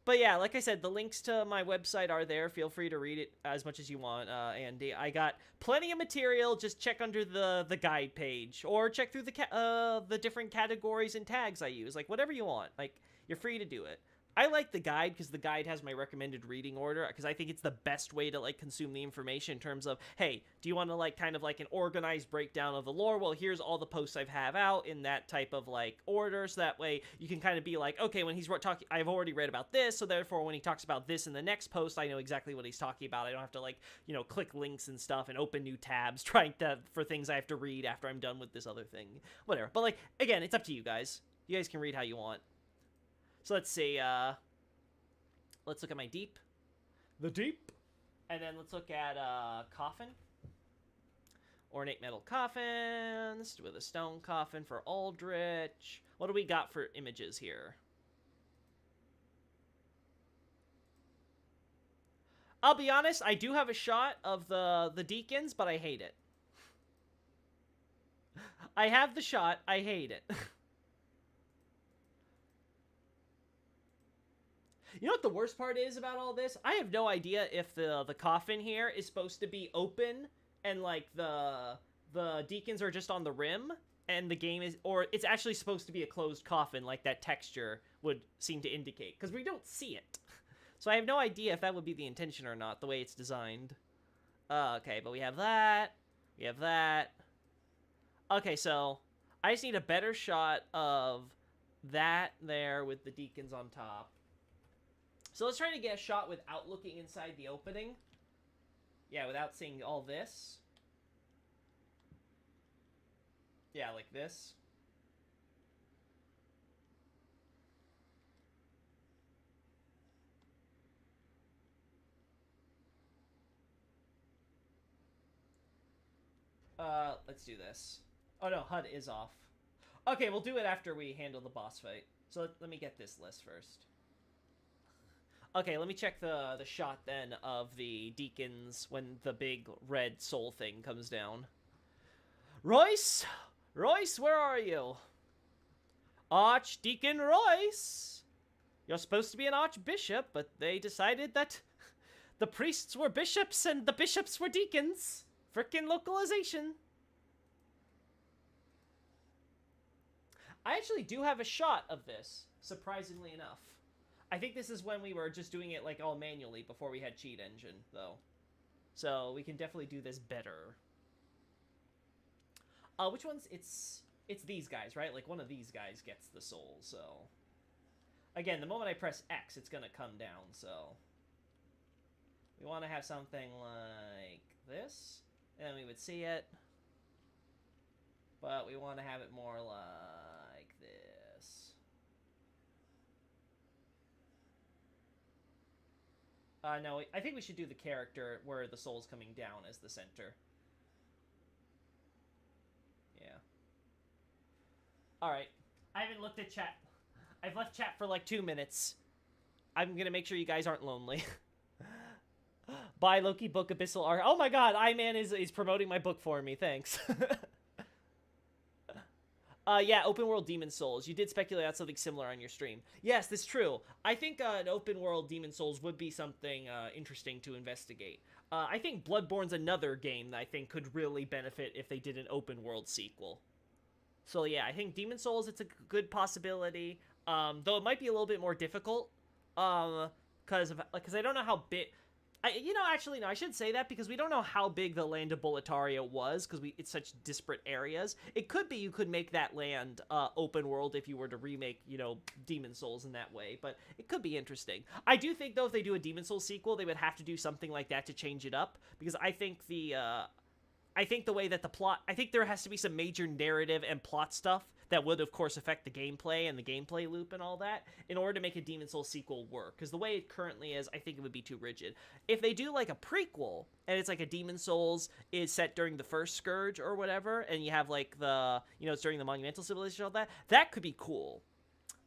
But yeah, like I said, the links to my website are there. Feel free to read it as much as you want, Andy. I got plenty of material. Just check under the guide page. Or check through the different categories and tags I use. Like, whatever you want. Like, you're free to do it. I like the guide because the guide has my recommended reading order because I think it's the best way to, like, consume the information in terms of, hey, do you want to, like, kind of like an organized breakdown of the lore? Well, here's all the posts I have out in that type of, like, order, so that way you can kind of be like, okay, when he's talking, I've already read about this, so therefore when he talks about this in the next post, I know exactly what he's talking about. I don't have to, like, you know, click links and stuff and open new tabs trying to, for things I have to read after I'm done with this other thing. Whatever. But, like, again, it's up to you guys. You guys can read how you want. So let's see, let's look at my deep. The deep. And then let's look at, coffin. Ornate metal coffins with a stone coffin for Aldrich. What do we got for images here? I'll be honest, I do have a shot of the deacons, but I hate it. I have the shot, I hate it. You know what the worst part is about all this? I have no idea if the coffin here is supposed to be open and, like, the deacons are just on the rim and the game is, or it's actually supposed to be a closed coffin like that texture would seem to indicate, because we don't see it. So I have no idea if that would be the intention or not, the way it's designed. Okay, but we have that. We have that. Okay, so I just need a better shot of that there with the deacons on top. So let's try to get a shot without looking inside the opening. Yeah, without seeing all this. Yeah, like this. Let's do this. Oh no, HUD is off. Okay, we'll do it after we handle the boss fight. So let me get this list first. Okay, let me check the shot then of the deacons when the big red soul thing comes down. Royce! Royce, where are you? Archdeacon Royce! You're supposed to be an archbishop, but they decided that the priests were bishops and the bishops were deacons. Frickin' localization. I actually do have a shot of this, surprisingly enough. I think this is when we were just doing it like all manually before we had cheat engine, though. So we can definitely do this better. Which ones? It's these guys, right? Like one of these guys gets the soul, so... Again, the moment I press X, it's gonna come down, so... We want to have something like this, and then we would see it. But we want to have it more like this. No, I think we should do the character where the soul's coming down as the center. Yeah. Alright. I haven't looked at chat. I've left chat for like 2 minutes. I'm gonna make sure you guys aren't lonely. Buy Loki book Abyssal Art. Oh my god, Iman is promoting my book for me. Thanks. Yeah, open world Demon Souls. You did speculate on something similar on your stream. Yes, that's true. I think an open world Demon Souls would be something interesting to investigate. I think Bloodborne's another game that I think could really benefit if they did an open world sequel. So yeah, I think Demon Souls, it's a good possibility. Though it might be a little bit more difficult. Because I don't know how big... actually, no, I should say that because we don't know how big the land of Boletaria was because it's such disparate areas. It could be you could make that land open world if you were to remake, Demon Souls in that way, but it could be interesting. I do think, though, if they do a Demon Souls sequel, they would have to do something like that to change it up because I think the way that the plot... I think there has to be some major narrative and plot stuff that would, of course, affect the gameplay and the gameplay loop and all that in order to make a Demon Souls sequel work. Because the way it currently is, I think it would be too rigid. If they do, like, a prequel, and it's like a Demon Souls is set during the first Scourge or whatever, and you have, like, it's during the Monumental Civilization and all that, that could be cool.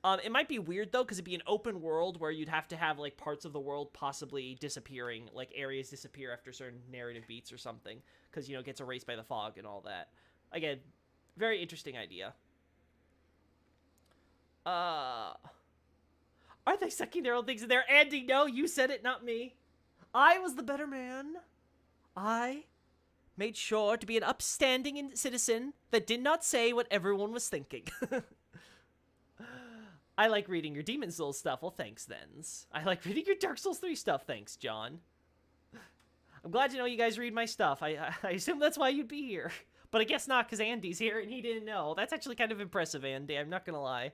It might be weird, though, because it'd be an open world where you'd have to have, like, parts of the world possibly disappearing, like, areas disappear after certain narrative beats or something, because, it gets erased by the fog and all that. Again, very interesting idea. Are they sucking their own things in there? Andy, no, you said it, not me. I was the better man. I made sure to be an upstanding citizen that did not say what everyone was thinking. I like reading your Demon Souls stuff. Well, thanks, Thens. I like reading your Dark Souls 3 stuff. Thanks, John. I'm glad to know you guys read my stuff. I assume that's why you'd be here. But I guess not, because Andy's here and he didn't know. That's actually kind of impressive, Andy. I'm not gonna lie.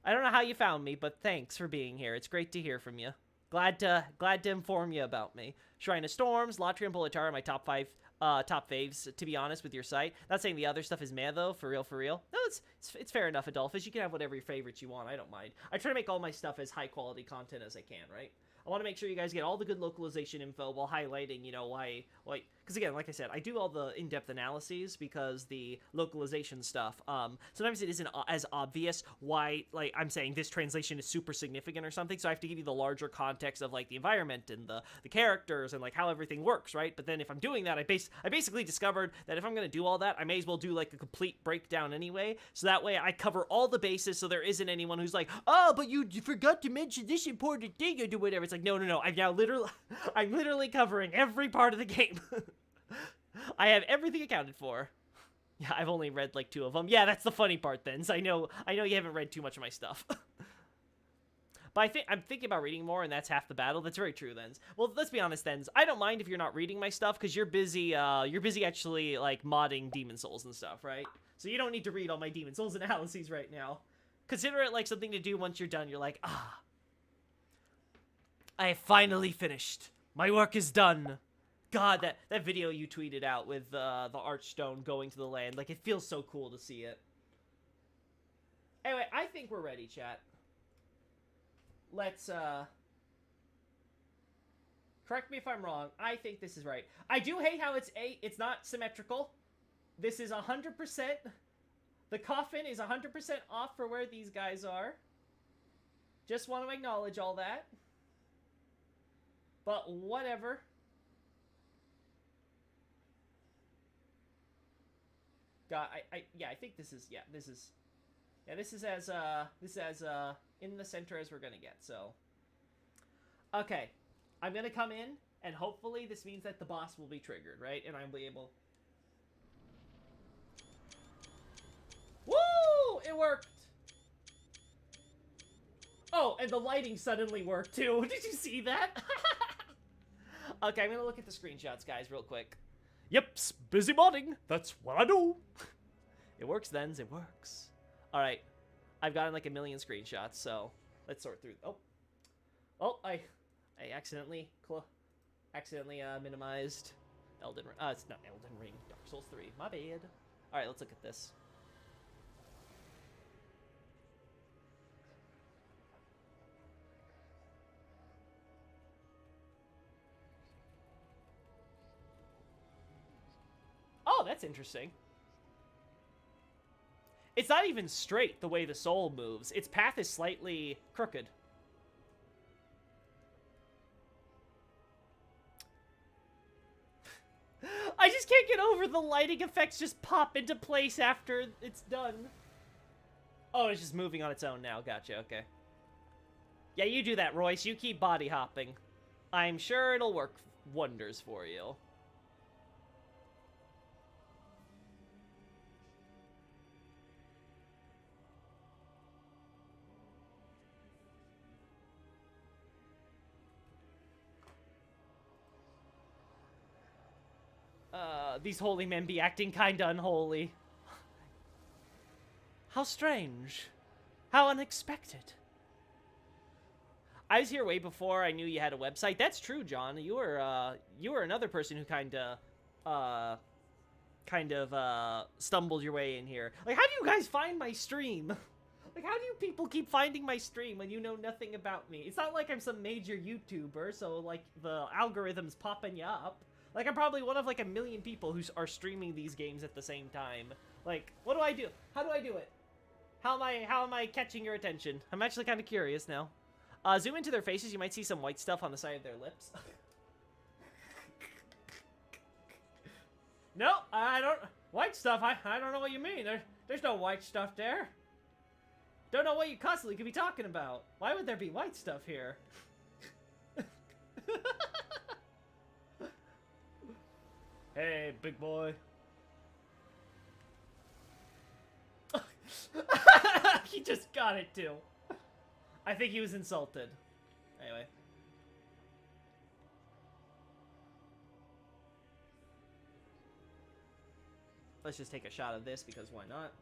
I don't know how you found me, but thanks for being here. It's great to hear from you. Glad to inform you about me. Shrine of Storms, Latria, and Boletaria are my top faves, to be honest, with your site. Not saying the other stuff is meh, though, for real. No, it's fair enough, Adolphus. You can have whatever favorites you want. I don't mind. I try to make all my stuff as high-quality content as I can, right? I want to make sure you guys get all the good localization info while highlighting, why... Because, again, like I said, I do all the in-depth analyses because the localization stuff, sometimes it isn't as obvious why, I'm saying this translation is super significant or something, so I have to give you the larger context of, the environment and the characters and, how everything works, right? But then if I'm doing that, I basically discovered that if I'm going to do all that, I may as well do, a complete breakdown anyway, so that way I cover all the bases so there isn't anyone who's like, oh, but you forgot to mention this important thing or do whatever. It's like, no, I'm literally covering every part of the game. I have everything accounted for. Yeah, I've only read 2 of them. Yeah, that's the funny part then. So I know you haven't read too much of my stuff. But I'm thinking about reading more, and that's half the battle. That's very true, then. Well, let's be honest, then. I don't mind if you're not reading my stuff, because you're busy actually, modding Demon Souls and stuff, right? So you don't need to read all my Demon Souls analyses right now. Consider it, something to do once you're done. You're like, I have finally finished. My work is done. God, that video you tweeted out with the Archstone going to the land, it feels so cool to see it. Anyway, I think we're ready, chat. Let's, Correct me if I'm wrong. I think this is right. I do hate how it's not symmetrical. This is 100%. The coffin is 100% off for where these guys are. Just want to acknowledge all that. But whatever. God, yeah, I think this is as in the center as we're gonna get. So, okay, I'm gonna come in, and hopefully this means that the boss will be triggered, right? And I'll be able. Woo! It worked. Oh, and the lighting suddenly worked too. Did you see that? Okay, I'm gonna look at the screenshots, guys, real quick. Yep, busy modding. That's what I do. It works, then. It works. All right, I've gotten like a million screenshots, so let's sort through. Oh, I accidentally minimized Elden Ring. It's not Elden Ring. Dark Souls 3. My bad. All right, let's look at this. Oh, that's interesting. It's not even straight the way the soul moves. Its path is slightly crooked. I just can't get over the lighting effects just pop into place after it's done. Oh, it's just moving on its own now. Gotcha, okay. Yeah, you do that, Royce. You keep body hopping. I'm sure it'll work wonders for you. These holy men be acting kinda unholy. How strange. How unexpected. I was here way before I knew you had a website. That's true, John. You were another person who kinda stumbled your way in here. Like, how do you guys find my stream? Like, how do you people keep finding my stream when you know nothing about me? It's not like I'm some major YouTuber, so, like, the algorithm's popping you up. Like, I'm probably one of, like, a million people who are streaming these games at the same time. Like, what do I do? How do I do it? How am I catching your attention? I'm actually kind of curious now. Zoom into their faces, you might see some white stuff on the side of their lips. No, I don't... White stuff? I don't know what you mean. There's no white stuff there. Don't know what you constantly could be talking about. Why would there be white stuff here? Hey, big boy. He just got it, too. I think he was insulted. Anyway. Let's just take a shot of this, because why not?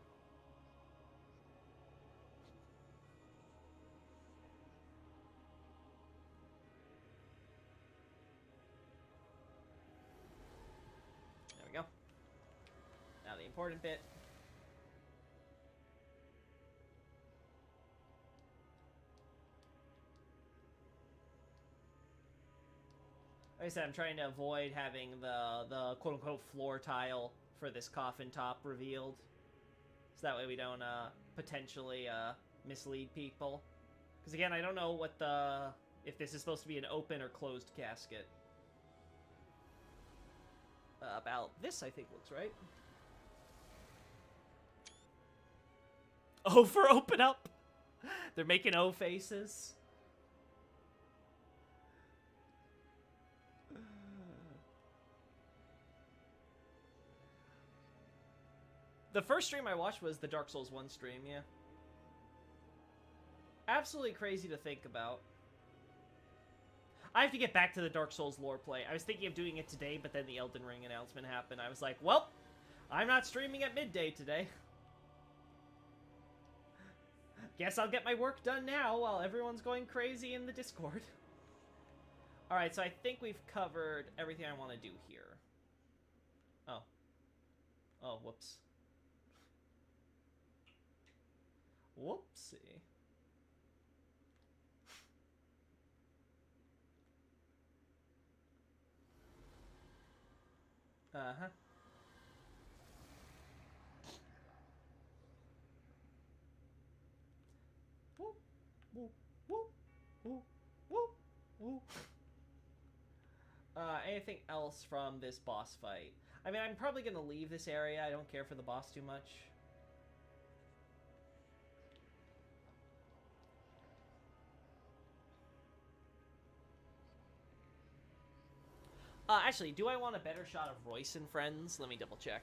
There we go. Now the important bit. Like I said, I'm trying to avoid having the quote-unquote floor tile for this coffin top revealed. So that way we don't potentially mislead people. Because again, I don't know what if this is supposed to be an open or closed casket. About this, I think, looks right. O for open up! They're making O faces. The first stream I watched was the Dark Souls 1 stream, yeah. Absolutely crazy to think about. I have to get back to the Dark Souls lore play. I was thinking of doing it today, but then the Elden Ring announcement happened. I was like, well, I'm not streaming at midday today. Guess I'll get my work done now while everyone's going crazy in the Discord. Alright, so I think we've covered everything I want to do here. Oh. Oh, whoops. Whoopsie. Uh-huh. Whoop, whoop, whoop, whoop, whoop, whoop. Anything else from this boss fight? I mean, I'm probably gonna leave this area. I don't care for the boss too much. Actually, do I want a better shot of Royce and friends? Let me double check.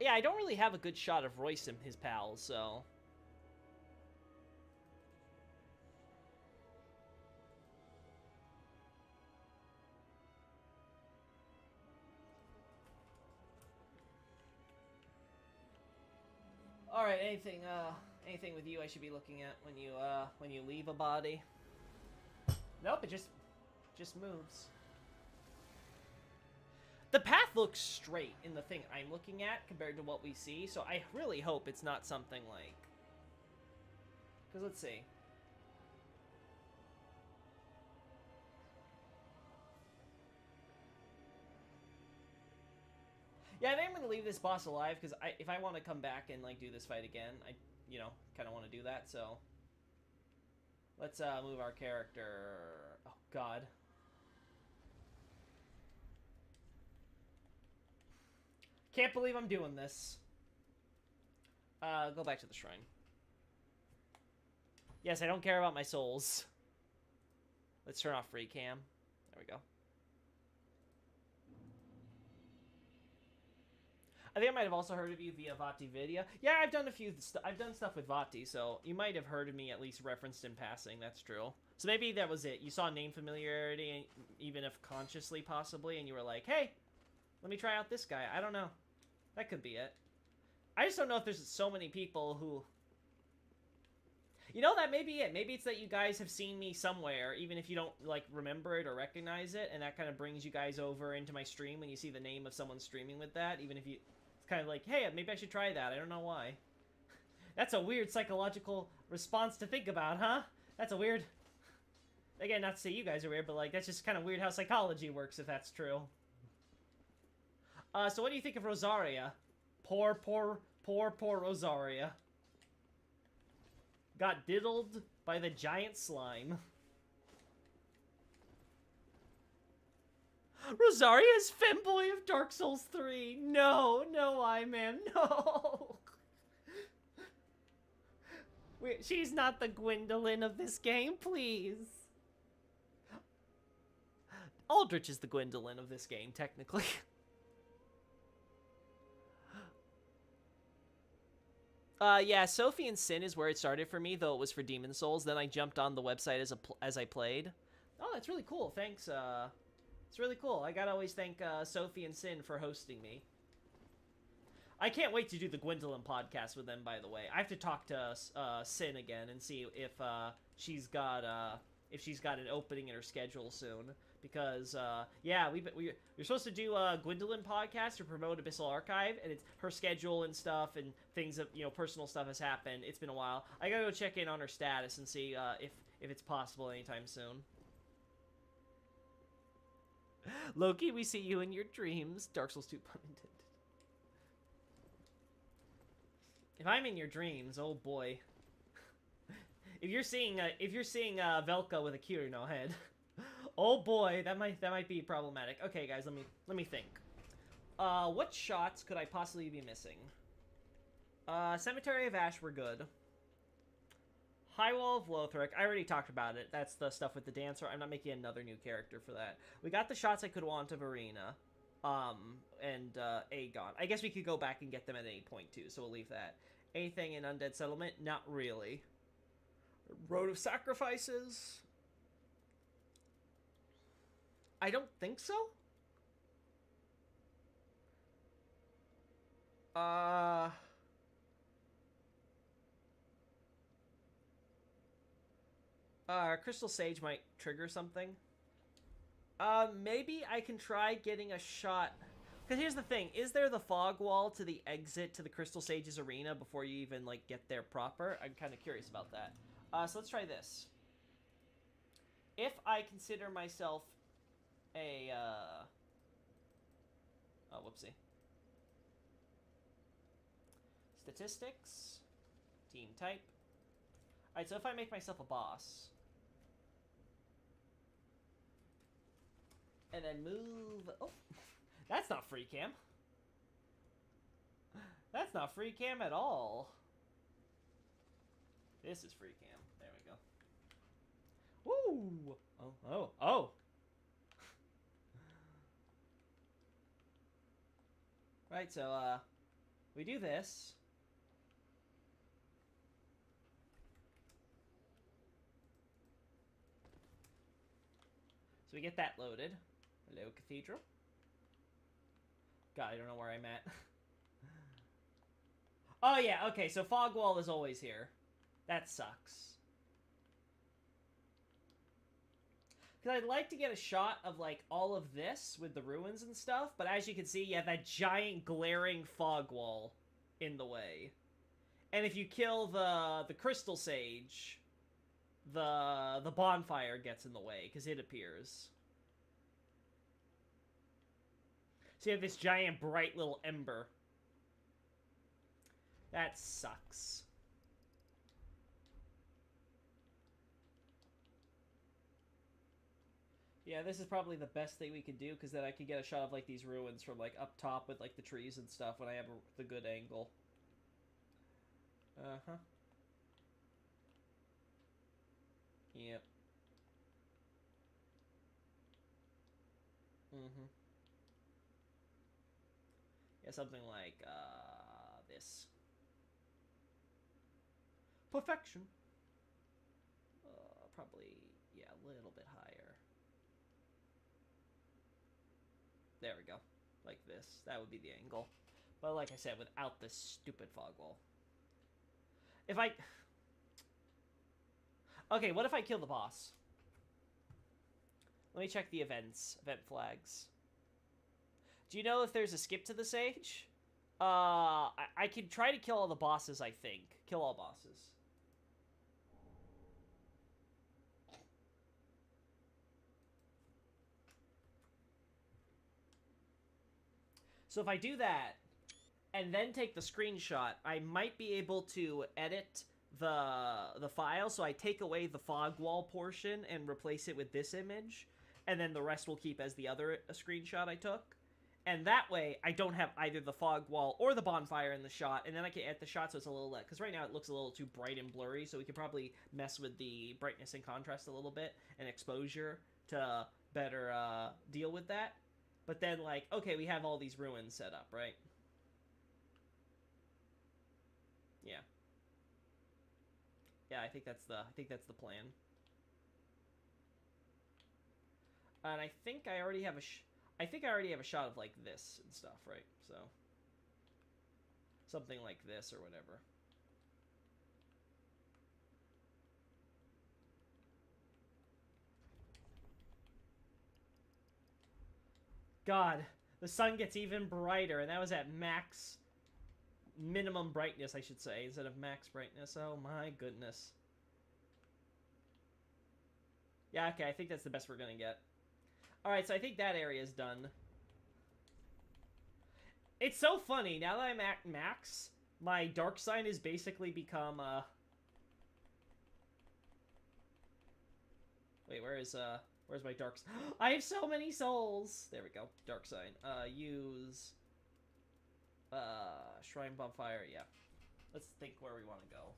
Yeah, I don't really have a good shot of Royce and his pals, so... Alright, anything with you I should be looking at when you leave a body? Nope, it just moves. The path looks straight in the thing I'm looking at compared to what we see, so I really hope it's not something like... Because let's see. Yeah, I think I'm going to leave this boss alive, because if I want to come back and, like, do this fight again, I, you know, kind of want to do that, so... Let's, move our character... Oh, God. Can't believe I'm doing this. Go back to the shrine. Yes, I don't care about my souls. Let's turn off free cam. There we go. I think I might have also heard of you via Vati Vidya. Yeah, I've done I've done stuff with Vati, so you might have heard of me at least referenced in passing. That's true. So maybe that was it. You saw name familiarity, even if consciously, possibly, and you were like, "Hey, let me try out this guy." I don't know. That could be it. I just don't know if there's so many people who... You know, that may be it. Maybe it's that you guys have seen me somewhere, even if you don't, like, remember it or recognize it, and that kind of brings you guys over into my stream when you see the name of someone streaming with that, even if you... It's kind of like, hey, maybe I should try that. I don't know why. That's a weird psychological response to think about, huh? That's a weird... Again, not to say you guys are weird, but, like, that's just kind of weird how psychology works, if that's true. So what do you think of Rosaria? Poor Rosaria. Got diddled by the giant slime. Rosaria's femboy of Dark Souls 3. No, man, no. She's not the Gwendolyn of this game, please. Aldrich is the Gwendolyn of this game, technically. Yeah, Sophie and Sin is where it started for me, though it was for Demon Souls. Then I jumped on the website as I played. Oh, that's really cool. Thanks, it's really cool. I gotta always thank, Sophie and Sin for hosting me. I can't wait to do the Gwendolyn podcast with them, by the way. I have to talk to, Sin again and see if she's got an opening in her schedule soon. Because, yeah, we're supposed to do a Gwendolyn podcast to promote Abyssal Archive, and it's her schedule and stuff, and things that, you know, personal stuff has happened. It's been a while. I gotta go check in on her status and see, if it's possible anytime soon. Loki, we see you in your dreams. Dark Souls 2 pun intended. If I'm in your dreams, oh boy. if you're seeing Velka with a Kirino head. Oh boy, that might be problematic. Okay, guys, let me think. What shots could I possibly be missing? Cemetery of Ash, we're good. High Wall of Lothric, I already talked about it. That's the stuff with the dancer. I'm not making another new character for that. We got the shots I could want of Irina, and Aegon. I guess we could go back and get them at any point too, so we'll leave that. Anything in Undead Settlement? Not really. Road of Sacrifices? I don't think so. Crystal Sage might trigger something. Maybe I can try getting a shot. Because here's the thing. Is there the fog wall to the exit to the Crystal Sage's arena before you even, like, get there proper? I'm kind of curious about that. So let's try this. If I consider myself a, oh, whoopsie. Statistics. Team type. Alright, so if I make myself a boss. And then move... Oh, that's not free cam. That's not free cam at all. This is free cam. There we go. Woo! Oh. Right, so, we do this. So we get that loaded. Hello, Cathedral. God, I don't know where I'm at. Oh, yeah, okay, so Fog Wall is always here. That sucks. Because I'd like to get a shot of, like, all of this with the ruins and stuff, but as you can see, you have that giant glaring fog wall in the way. And if you kill the Crystal Sage, the bonfire gets in the way, because it appears. So you have this giant bright little ember. That sucks. Yeah, this is probably the best thing we could do, because then I could get a shot of, like, these ruins from, like, up top with, like, the trees and stuff when I have the good angle. Uh-huh. Yep. Mm-hmm. Yeah, something like, this. Perfection. Probably, yeah, a little bit higher. There we go. Like this. That would be the angle. But like I said, without this stupid fog wall. If I... Okay, what if I kill the boss? Let me check the events. Event flags. Do you know if there's a skip to the Sage? I can try to kill all the bosses, I think. Kill all bosses. So if I do that, and then take the screenshot, I might be able to edit the file, so I take away the fog wall portion and replace it with this image, and then the rest will keep as the other screenshot I took. And that way, I don't have either the fog wall or the bonfire in the shot, and then I can edit the shot so it's a little less, because right now it looks a little too bright and blurry, so we could probably mess with the brightness and contrast a little bit, and exposure to better deal with that. But then, like, okay, we have all these ruins set up, right? Yeah. Yeah, I think that's the plan. And I think I already have a shot of, like, this and stuff, right? So something like this or whatever. God, the sun gets even brighter, and that was at max minimum brightness, I should say, instead of max brightness. Oh my goodness. Yeah, okay, I think that's the best we're gonna get. Alright, so I think that area is done. It's so funny, now that I'm at max, my dark sign has basically become, Wait, where's my dark... I have so many souls! There we go. Dark sign. Use... Shrine bonfire, yeah. Let's think where we want to go.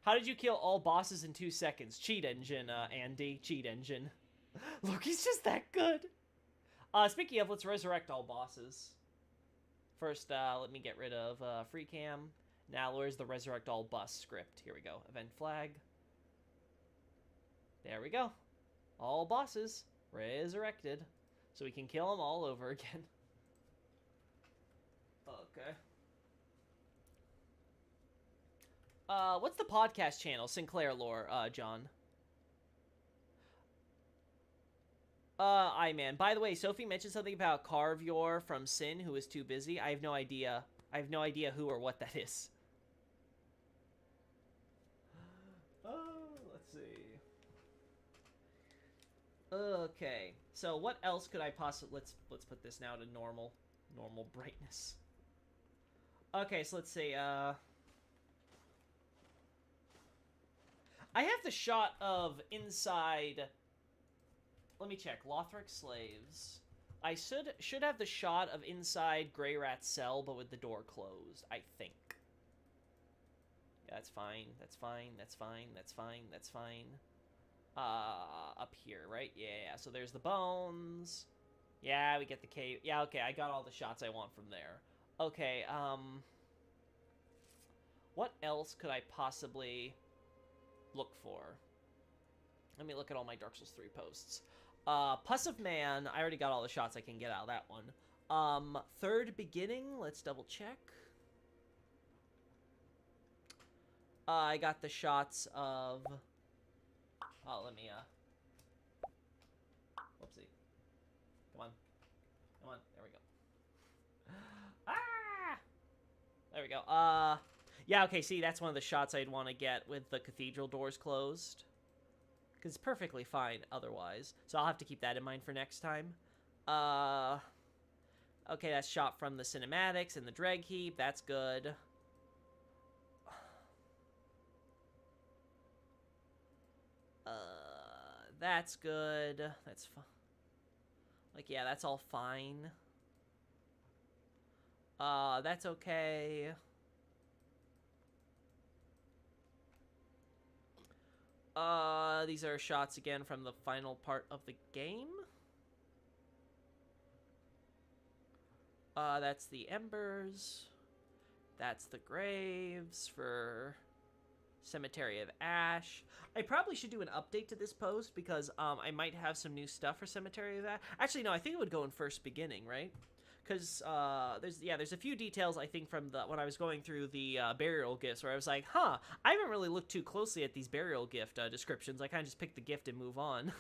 How did you kill all bosses in 2 seconds? Cheat engine, Andy. Cheat engine. Look, he's just that good! Speaking of, let's resurrect all bosses. First, let me get rid of, free cam. Now, where's the resurrect all boss script? Here we go. Event flag. There we go. All bosses resurrected. So we can kill them all over again. Okay. What's the podcast channel? Sinclair Lore, John. Man. By the way, Sophie mentioned something about Carvior from Sin, who is too busy. I have no idea. I have no idea who or what that is. Let's see. Okay, so what else could I possibly... Let's put this now to normal brightness. Okay, so let's see, I have the shot of inside... Let me check. Lothric slaves. I should have the shot of inside Grey Rat's cell, but with the door closed, I think. Yeah, that's fine. That's fine. That's fine. That's fine. That's fine. Up here, right? Yeah, so there's the bones. Yeah, we get the cave. Yeah, okay, I got all the shots I want from there. Okay, what else could I possibly look for? Let me look at all my Dark Souls 3 posts. Pus of Man, I already got all the shots I can get out of that one. Third Beginning, let's double check. I got the shots of... Oh, let me, whoopsie. Come on. Come on, there we go. Ah! There we go. Yeah, okay, see, that's one of the shots I'd want to get with the cathedral doors closed. Because it's perfectly fine otherwise. So I'll have to keep that in mind for next time. Okay, that's shot from the cinematics and the dreg heap. That's good. That's good. That's fine. Like, yeah, that's all fine. That's okay. These are shots again from the final part of the game. That's the embers. That's the graves for Cemetery of Ash. I probably should do an update to this post because I might have some new stuff for Cemetery of Ash. Actually, no, I think it would go in First Beginning, right? Because there's a few details I think from when I was going through the burial gifts where I was like, huh, I haven't really looked too closely at these burial gift descriptions. I kind of just picked the gift and move on.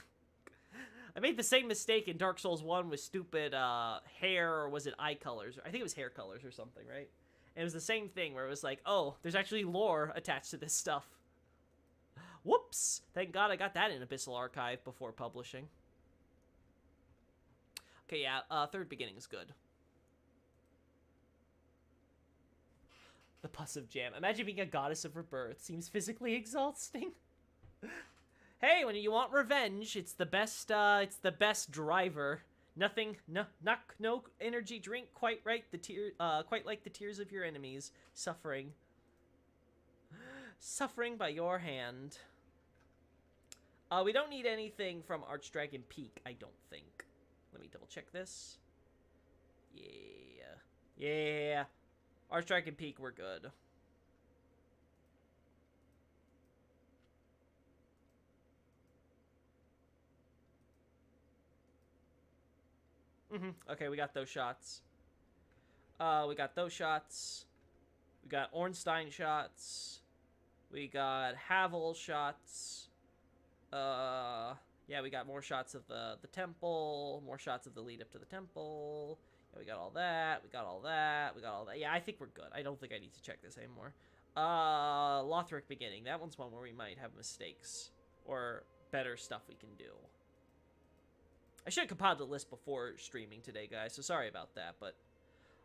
I made the same mistake in Dark Souls 1 with stupid hair, or was it eye colors? I think it was hair colors or something, right? And it was the same thing where it was like, oh, there's actually lore attached to this stuff. Whoops! Thank God I got that in Abyssal Archive before publishing. Okay, yeah, Third Beginning is good. The Pus of Jam. Imagine being a goddess of rebirth. Seems physically exhausting. Hey, when you want revenge, it's the best driver. Nothing, no energy drink quite like the tears of your enemies. Suffering by your hand. We don't need anything from Archdragon Peak, I don't think. Let me double check this. Yeah. Archdragon Peak, we're good. Okay, we got those shots. We got Ornstein shots. We got Havel shots. Yeah, we got more shots of the temple. More shots of the lead up to the temple. Yeah, we got all that. Yeah, I think we're good. I don't think I need to check this anymore. Lothric Beginning. That one's one where we might have mistakes. Or better stuff we can do. I should have compiled the list before streaming today, guys, so sorry about that, but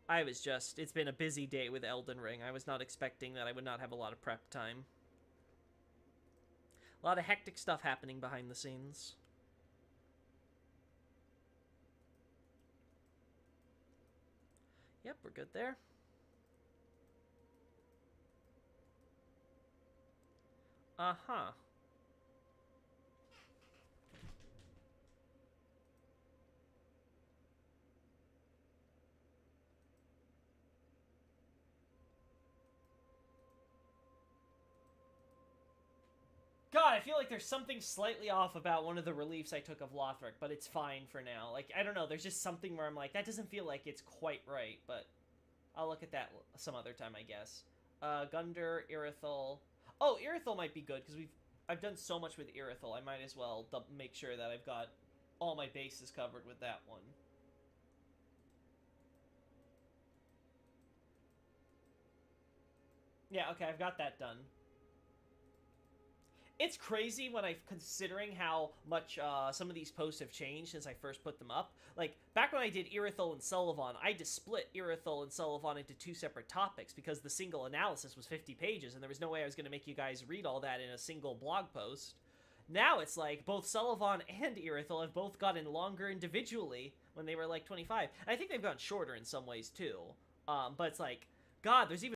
it's been a busy day with Elden Ring. I was not expecting that I would not have a lot of prep time. A lot of hectic stuff happening behind the scenes. Yep, we're good there. Uh-huh. God, I feel like there's something slightly off about one of the reliefs I took of Lothric, but it's fine for now. Like, I don't know, there's just something where I'm like, that doesn't feel like it's quite right, but I'll look at that some other time, I guess. Gundar, Irithel. Oh, Irithel might be good, because I've done so much with Irithel, I might as well make sure that I've got all my bases covered with that one. Yeah, okay, I've got that done. It's crazy when I considering how much some of these posts have changed since I first put them up. Like, back when I did Irithel and Sullivan, I just split Irithel and Sullivan into 2 separate topics because the single analysis was 50 pages, and there was no way I was going to make you guys read all that in a single blog post. Now it's like, both Sullivan and Irithel have both gotten longer individually when they were like 25. And I think they've gotten shorter in some ways, too. But it's like, God, there's even